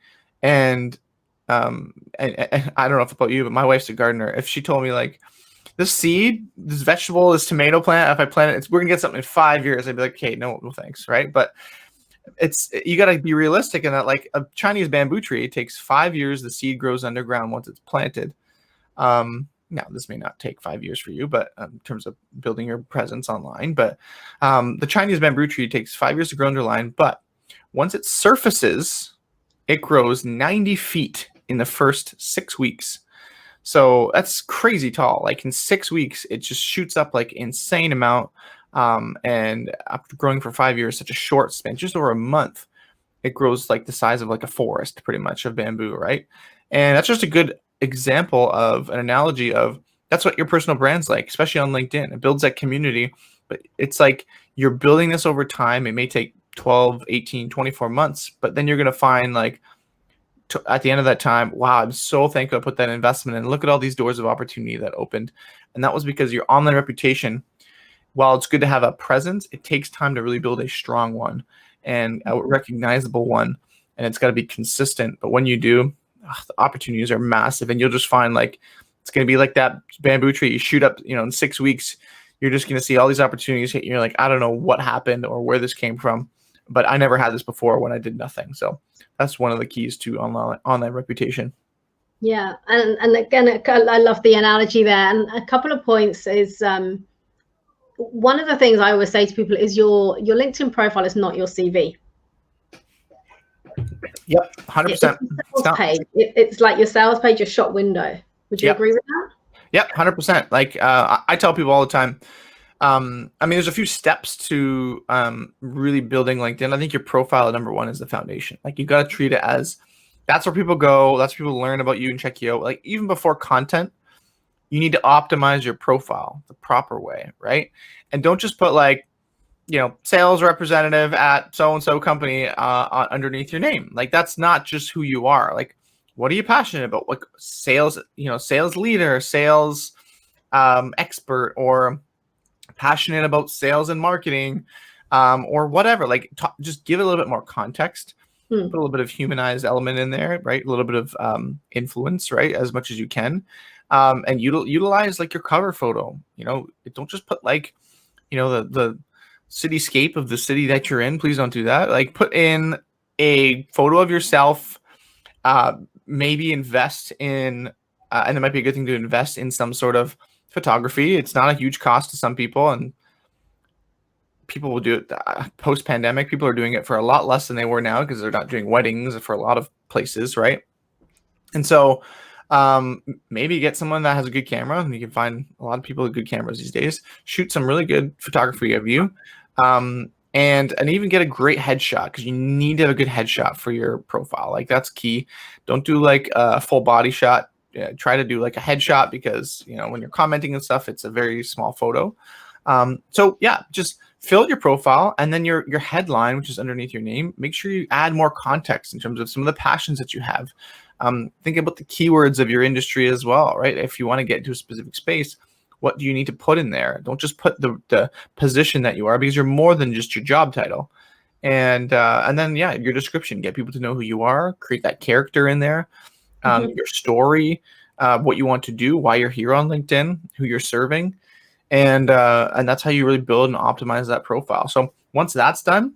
Speaker 2: And I don't know if about you, but my wife's a gardener. If she told me, like, this seed, this vegetable, this tomato plant, if I plant it, we're gonna get something in 5 years, I'd be like, okay, no thanks, right? But you got to be realistic in that, like, a Chinese bamboo tree, it takes 5 years. The seed grows underground once it's planted. Now, this may not take 5 years for you, but in terms of building your presence online, but the Chinese bamboo tree takes 5 years to grow underline. But once it surfaces, it grows 90 feet in the first 6 weeks. So that's crazy tall. Like, in 6 weeks, it just shoots up like insane amount. And after growing for 5 years, such a short span, just over a month, it grows like the size of like a forest, pretty much, of bamboo, right? And that's just a good example of an analogy of that's what your personal brand's like, especially on LinkedIn. It builds that community, but it's like you're building this over time. It may take 12, 18, 24 months, but then you're going to find, like, at the end of that time, wow, I'm so thankful I put that investment in. Look at all these doors of opportunity that opened. And that was because your online reputation, while it's good to have a presence, it takes time to really build a strong one and a recognizable one. And it's got to be consistent. But when you do, the opportunities are massive. And you'll just find, like, it's going to be like that bamboo tree. You shoot up, in 6 weeks, you're just going to see all these opportunities hit. You're like, I don't know what happened or where this came from, but I never had this before when I did nothing. So that's one of the keys to online reputation.
Speaker 1: Yeah. And again, I love the analogy there. And a couple of points is, one of the things I always say to people is your LinkedIn profile is not your CV.
Speaker 2: Yep, 100%.
Speaker 1: It's like your sales page, your shop window. Would you agree with that?
Speaker 2: Yep, 100%. Like, I tell people all the time, there's a few steps to really building LinkedIn. I think your profile, number one, is the foundation. Like, you got to treat it as, that's where people go. That's where people learn about you and check you out. Like, even before content, you need to optimize your profile the proper way, right? And don't just put, like, sales representative at so-and-so company underneath your name. Like, that's not just who you are. Like, what are you passionate about? Like, sales, sales leader, sales expert, or passionate about sales and marketing, or whatever. Like, just give it a little bit more context, put a little bit of humanized element in there, right? A little bit of influence, right? As much as you can. And utilize, like, your cover photo. Don't just put, like, the cityscape of the city that you're in. Please don't do that. Like, put in a photo of yourself. Maybe invest in, and it might be a good thing to invest in some sort of photography. It's not a huge cost to some people, and people will do it post-pandemic. People are doing it for a lot less than they were now because they're not doing weddings for a lot of places, right? And so Maybe get someone that has a good camera, and you can find a lot of people with good cameras these days. Shoot some really good photography of you, and even get a great headshot, because you need to have a good headshot for your profile. Like, that's key. Don't do like a full body shot. Try to do like a headshot, because when you're commenting and stuff, it's a very small photo. So yeah, just fill out your profile, and then your headline, which is underneath your name. Make sure you add more context in terms of some of the passions that you have. Think about the keywords of your industry as well, right? If you want to get into a specific space, what do you need to put in there? Don't just put the position that you are, because you're more than just your job title. And then, yeah, your description. Get people to know who you are. Create that character in there. Your story, what you want to do, why you're here on LinkedIn, who you're serving. And that's how you really build and optimize that profile. So once that's done,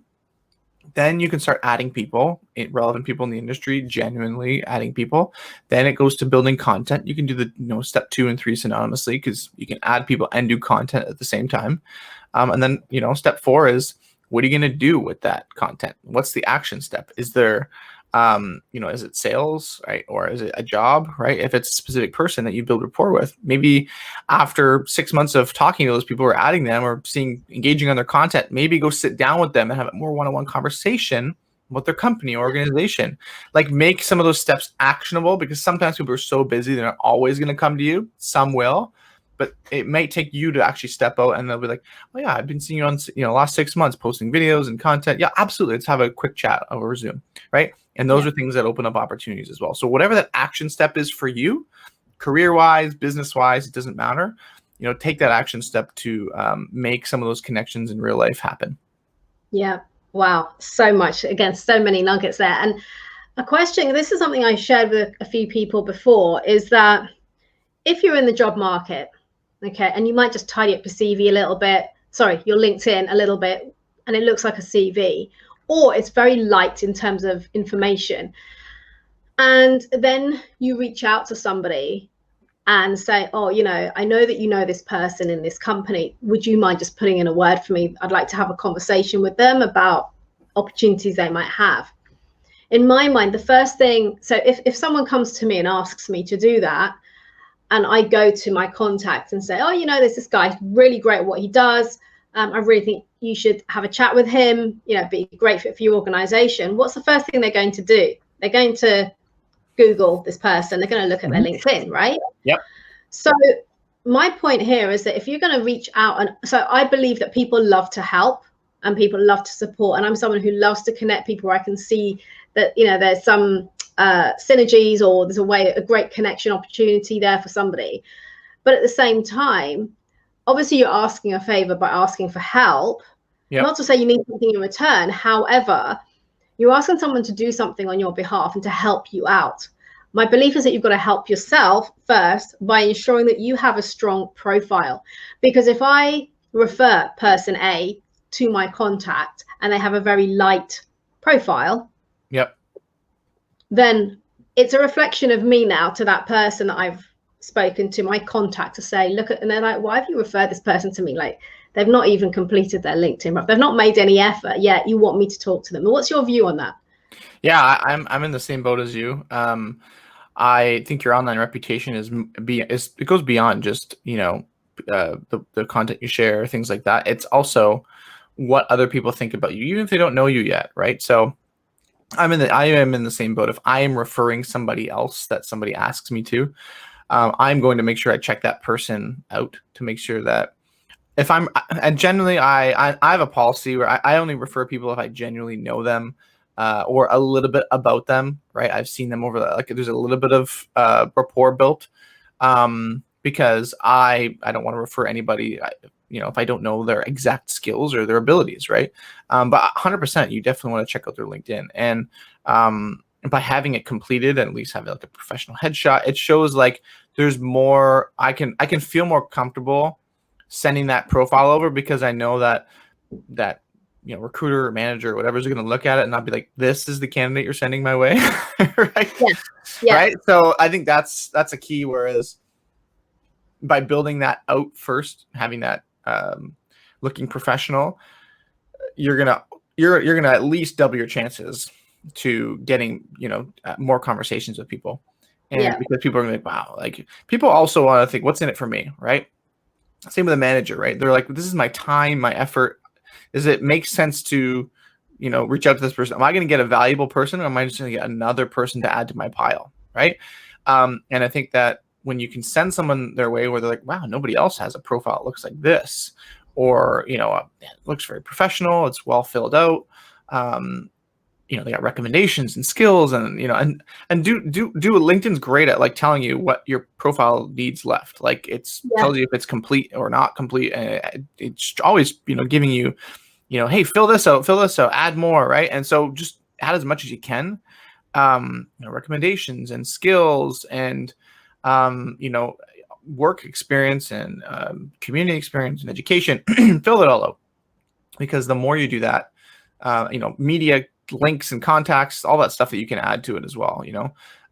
Speaker 2: then you can start adding people, relevant people in the industry, genuinely adding people. Then it goes to building content. You can do the step 2 and 3 synonymously, because you can add people and do content at the same time. And then step 4 is, what are you going to do with that content? What's the action step? Is there is it sales, right? Or is it a job, right? If it's a specific person that you build rapport with, maybe after 6 months of talking to those people or adding them or engaging on their content, maybe go sit down with them and have a more one-on-one conversation about their company or organization. Like, make some of those steps actionable, because sometimes people are so busy, they're not always going to come to you. Some will, but it might take you to actually step out, and they'll be like, oh yeah, I've been seeing you on last 6 months posting videos and content. Yeah, absolutely. Let's have a quick chat over Zoom, right? And those are things that open up opportunities as well. So whatever that action step is for you, career-wise, business-wise, it doesn't matter. Take that action step to make some of those connections in real life happen.
Speaker 1: Yeah. Wow. So much. Again, so many nuggets there. And a question, this is something I shared with a few people before, is that if you're in the job market, okay, and you might just tidy up your CV a little bit, your LinkedIn a little bit, and it looks like a CV, or it's very light in terms of information. And then you reach out to somebody and say, oh, I know that you know this person in this company. Would you mind just putting in a word for me? I'd like to have a conversation with them about opportunities they might have. In my mind, the first thing, so if someone comes to me and asks me to do that, and I go to my contact and say, oh, there's this guy, really great at what he does. I really think you should have a chat with him, be a great fit for your organization. What's the first thing they're going to do? They're going to Google this person. They're going to look at their LinkedIn, right?
Speaker 2: Yep.
Speaker 1: So my point here is that if you're going to reach out, and so I believe that people love to help and people love to support. And I'm someone who loves to connect people where I can see that, there's some synergies, or there's a great connection opportunity there for somebody. But at the same time, obviously you're asking a favor by asking for help. Yep. Not to say you need something in return. However, you're asking someone to do something on your behalf and to help you out. My belief is that you've got to help yourself first by ensuring that you have a strong profile. Because if I refer person A to my contact and they have a very light profile,
Speaker 2: yep,
Speaker 1: then it's a reflection of me now to that person that I've spoken to, my contact, to say, look at, and they're like, why have you referred this person to me? Like, they've not even completed their LinkedIn. They've not made any effort yet. You want me to talk to them. What's your view on that?
Speaker 2: Yeah, I'm in the same boat as you. I think your online reputation it goes beyond just the content you share, things like that. It's also what other people think about you, even if they don't know you yet, right? So I am in the same boat. If I am referring somebody else that somebody asks me to, I'm going to make sure I check that person out to make sure that if and generally I have a policy where I only refer people if I genuinely know them, or a little bit about them, right? I've seen them over there's a little bit of rapport built, because I don't want to refer anybody, if I don't know their exact skills or their abilities, right? But 100%, you definitely want to check out their LinkedIn. And by having it completed and at least having like a professional headshot, it shows like there's more, I can feel more comfortable sending that profile over, because I know that recruiter or manager or whatever is going to look at it and not be like, this is the candidate you're sending my way. Right?
Speaker 1: Yeah.
Speaker 2: Right. So I think that's a key. Whereas by building that out first, having that looking professional, you're gonna at least double your chances to getting more conversations with people. And because people are like, wow, like people also want to think, what's in it for me, right? Same with a manager, right? They're like, this is my time, my effort. Does it make sense to, reach out to this person? Am I going to get a valuable person, or am I just going to get another person to add to my pile, right? And I think that when you can send someone their way where they're like, wow, nobody else has a profile that looks like this, or, it looks very professional, it's well filled out, they got recommendations and skills, and and do LinkedIn's great at like telling you what your profile needs left. Like tells you if it's complete or not complete, and it's always giving you, hey, fill this out, add more, right? And so just add as much as you can, recommendations and skills and work experience and community experience and education. Fill it all out, because the more you do that, media links and contacts, all that stuff that you can add to it as well.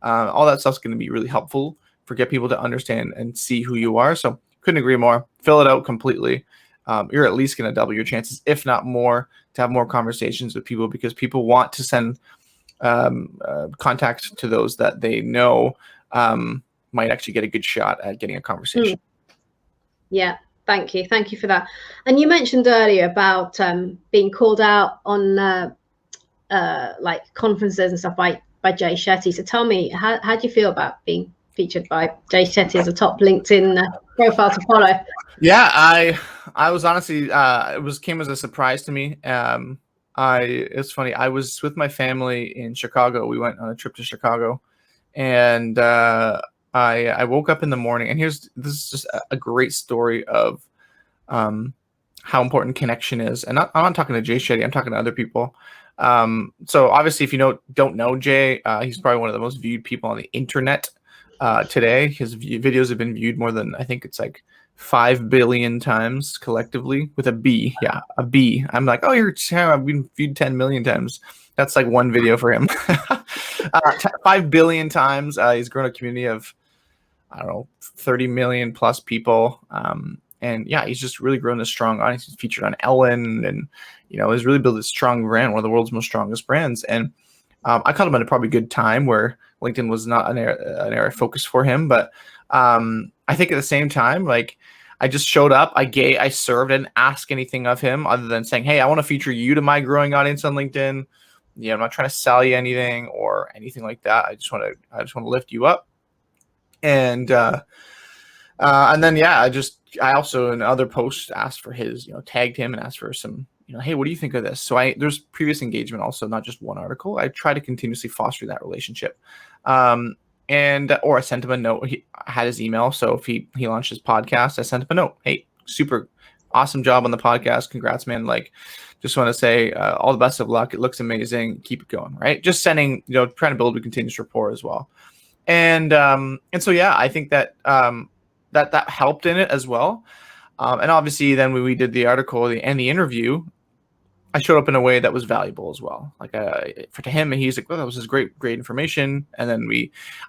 Speaker 2: All that stuff's going to be really helpful for get people to understand and see who you are. So couldn't agree more. Fill it out completely. You're at least going to double your chances, if not more, to have more conversations with people, because people want to send contacts to those that they know might actually get a good shot at getting a conversation.
Speaker 1: Yeah. Thank you for that. And you mentioned earlier about being called out on like conferences and stuff by Jay Shetty. So tell me, how do you feel about being featured by Jay Shetty as a top LinkedIn profile to follow?
Speaker 2: Yeah, I was honestly came as a surprise to me. It's funny. I was with my family in Chicago. We went on a trip to Chicago, and I woke up in the morning, and this is just a great story of how important connection is. And I'm not talking to Jay Shetty, I'm talking to other people. So obviously, if you don't know Jay, he's probably one of the most viewed people on the internet today. His videos have been viewed more than, I think it's like 5 billion times collectively, with a B. Yeah, a B. I'm like, oh, I've been viewed 10 million times. That's like one video for him. 5 billion times. He's grown a community of, I don't know, 30 million plus people. And yeah, he's just really grown a strong audience. He's featured on Ellen, and has really built a strong brand, one of the world's most strongest brands. And I caught him at a probably good time where LinkedIn was not an area of focus for him. But I think at the same time, like, I just showed up, I served, and asked anything of him other than saying, hey, I want to feature you to my growing audience on LinkedIn. I'm not trying to sell you anything or anything like that. I just want to lift you up. And then I also in other posts asked for his, tagged him and asked for some, hey, what do you think of this? So there's previous engagement also, not just one article. I try to continuously foster that relationship. Or I sent him a note. I had his email, so if he launched his podcast, I sent him a note. Hey, super awesome job on the podcast. Congrats, man. Like, just want to say all the best of luck. It looks amazing. Keep it going, right? Just sending, trying to build a continuous rapport as well. And so, yeah, I think that that helped in it as well. And obviously then when we did the article and the interview, I showed up in a way that was valuable as well. Like to him, and he's like, "Oh, that was just great information." And then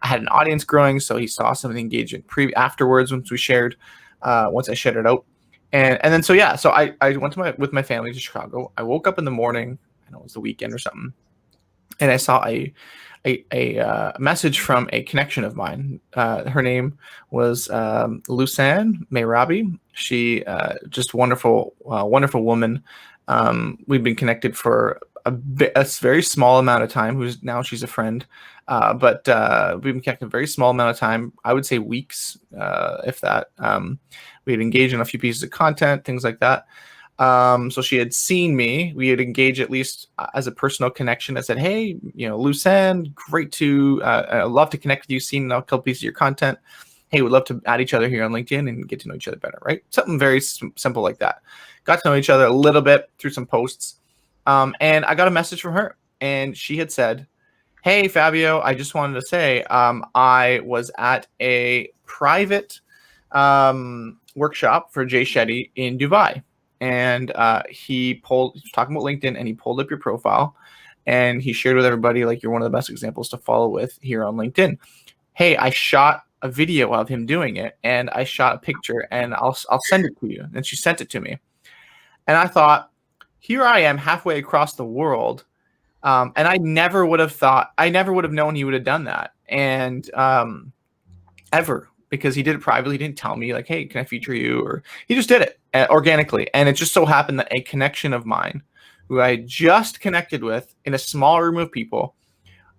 Speaker 2: I had an audience growing, so he saw some of the engagement afterwards once I shared it out, and then so I went with my family to Chicago. I woke up in the morning, I know it was the weekend or something, and I saw a message from a connection of mine. Her name was Lusanne Mayrabi. She just wonderful woman. We've been connected for a very small amount of time. She's a friend, but we've been connected a very small amount of time. I would say weeks, if that. We had engaged in a few pieces of content, things like that. So she had seen me. We had engaged at least as a personal connection. I said, hey, Lusanne, great to I'd love to connect with you. Seen a couple pieces of your content. Hey, we'd love to add each other here on LinkedIn and get to know each other better, right? Something very simple like that. Got to know each other a little bit through some posts. And I got a message from her, and she had said, hey, Fabio, I just wanted to say I was at a private workshop for Jay Shetty in Dubai. And he was talking about LinkedIn, and he pulled up your profile, and he shared with everybody, like, you're one of the best examples to follow with here on LinkedIn. Hey, I shot a video of him doing it, and I shot a picture, and I'll send it to you. And she sent it to me. And I thought, here I am halfway across the world. And I never would have known he would have done that. and ever, because he did it privately. He didn't tell me like, hey, can I feature you? Or he just did it organically. And it just so happened that a connection of mine who I just connected with in a small room of people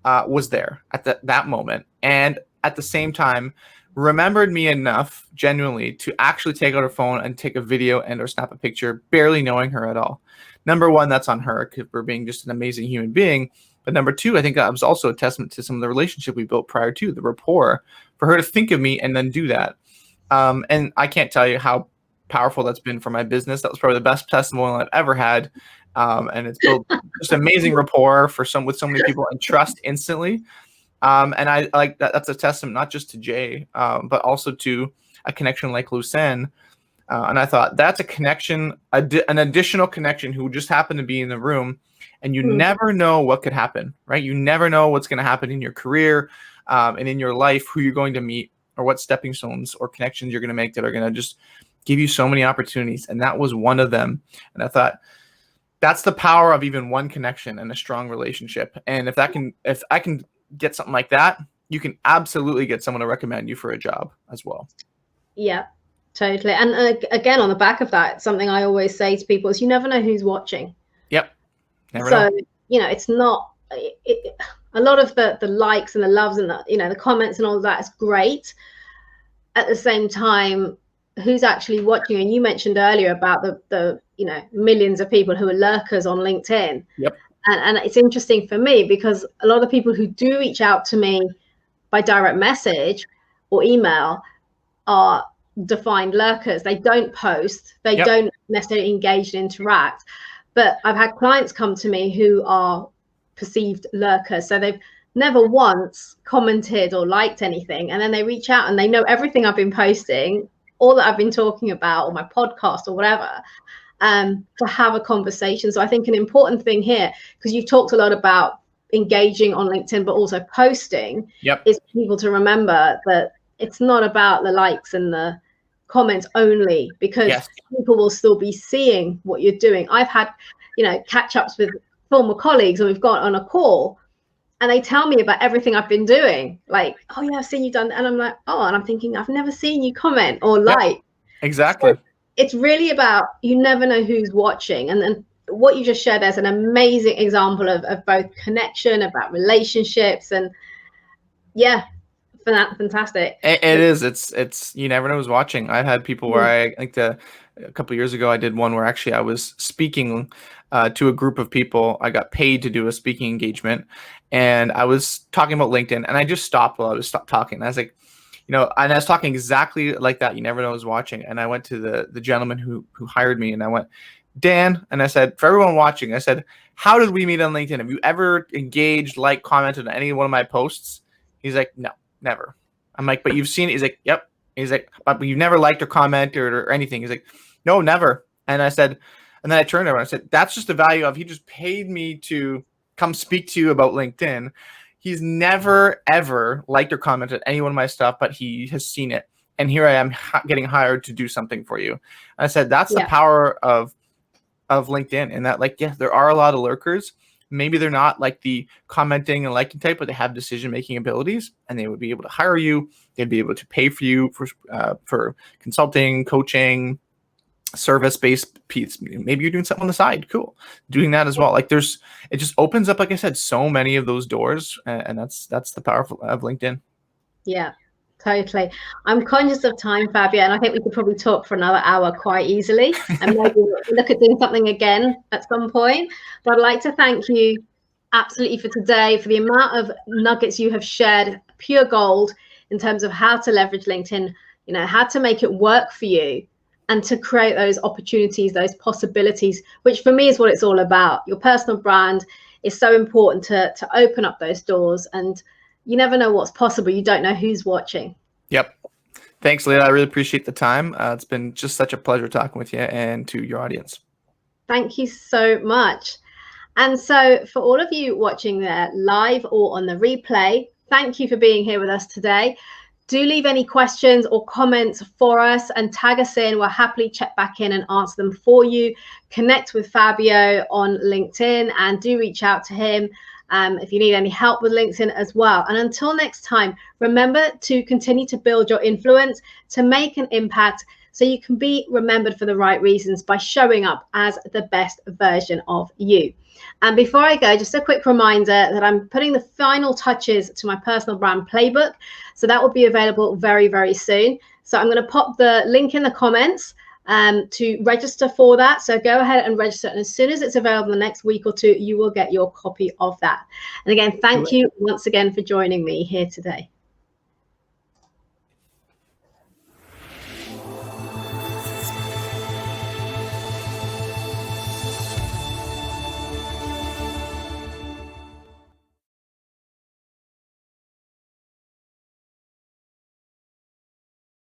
Speaker 2: was there at that moment. And at the same time, remembered me enough genuinely to actually take out her phone and take a video and or snap a picture, barely knowing her at all. Number one, that's on her for being just an amazing human being. But number two, I think that was also a testament to some of the relationship we built prior to, the rapport, for her to think of me and then do that. And I can't tell you how powerful that's been for my business. That was probably the best testimonial I've ever had. And it's built just amazing rapport with so many people and trust instantly. And I like that. That's a testament not just to Jay, but also to a connection like Lucen. And I thought that's a connection, an additional connection who just happened to be in the room. And you never know what could happen, right? You never know what's going to happen in your career and in your life, who you're going to meet or what stepping stones or connections you're going to make that are going to just give you so many opportunities. And that was one of them. And I thought that's the power of even one connection and a strong relationship. And if I can get something like that, you can absolutely get someone to recommend you for a job as well.
Speaker 1: Yeah, totally. And again, on the back of that, something I always say to people is you never know who's watching.
Speaker 2: Yep. Never
Speaker 1: so,
Speaker 2: know.
Speaker 1: It's not a lot of the likes and the loves and the comments and all of that is great. At the same time, who's actually watching? And you mentioned earlier about the millions of people who are lurkers on LinkedIn.
Speaker 2: Yep.
Speaker 1: And it's interesting for me because a lot of people who do reach out to me by direct message or email are defined lurkers. They don't post. They don't necessarily engage and interact. But I've had clients come to me who are perceived lurkers. So they've never once commented or liked anything. And then they reach out and they know everything I've been posting, all that I've been talking about, or my podcast or whatever, to have a conversation. So I think an important thing here, because you've talked a lot about engaging on LinkedIn, but also posting, is people to remember that it's not about the likes and the comments only, because people will still be seeing what you're doing. I've had, catch-ups with former colleagues, and we've got on a call, and they tell me about everything I've been doing. Like, oh yeah, I've seen you done, and I'm like, oh, and I'm thinking, I've never seen you comment or like.
Speaker 2: Exactly.
Speaker 1: So it's really about, you never know who's watching. And then what you just shared, there's an amazing example of both connection, about relationships, and fantastic.
Speaker 2: It is. It's you never know who's watching. I've had people where I think a couple of years ago I did one where actually I was speaking to a group of people. I got paid to do a speaking engagement, and I was talking about LinkedIn, and I just stopped while I was talking. And I was like, and I was talking exactly like that. You never know who's watching. And I went to the gentleman who hired me, and I went, Dan, and I said, for everyone watching, I said, how did we meet on LinkedIn? Have you ever engaged, commented on any one of my posts? He's like, no. Never. I'm like, but you've seen it. He's like, yep. He's like, but you've never liked or commented or anything. He's like, no, never. And I said, and then I turned over and I said, that's just the value of, he just paid me to come speak to you about LinkedIn. He's never, ever liked or commented any one of my stuff, but he has seen it. And here I am getting hired to do something for you. And I said, that's the power of LinkedIn. And that, there are a lot of lurkers. Maybe they're not like the commenting and liking type, but they have decision-making abilities, and they would be able to hire you. They'd be able to pay for you for consulting, coaching, service-based piece. Maybe you're doing something on the side. Cool. Doing that as well. It just opens up, like I said, so many of those doors, and that's the power of LinkedIn.
Speaker 1: Yeah. Totally. I'm conscious of time, Fabio, and I think we could probably talk for another hour quite easily, and maybe look at doing something again at some point. But I'd like to thank you absolutely for today, for the amount of nuggets you have shared, pure gold in terms of how to leverage LinkedIn, how to make it work for you, and to create those opportunities, those possibilities, which for me is what it's all about. Your personal brand is so important to open up those doors, and you never know what's possible. You don't know who's watching.
Speaker 2: Yep. Thanks, Leah. I really appreciate the time. It's been just such a pleasure talking with you and to your audience.
Speaker 1: Thank you so much. And so for all of you watching there live or on the replay, thank you for being here with us today. Do leave any questions or comments for us and tag us in. We'll happily check back in and answer them for you. Connect with Fabio on LinkedIn and do reach out to him. if you need any help with LinkedIn as well. And until next time, remember to continue to build your influence, to make an impact, so you can be remembered for the right reasons by showing up as the best version of you. And before I go, just a quick reminder that I'm putting the final touches to my personal brand playbook. So that will be available very, very soon. So I'm going to pop the link in the comments to register for that. So go ahead and register. And as soon as it's available in the next week or two, you will get your copy of that. And again, thank you once again for joining me here today.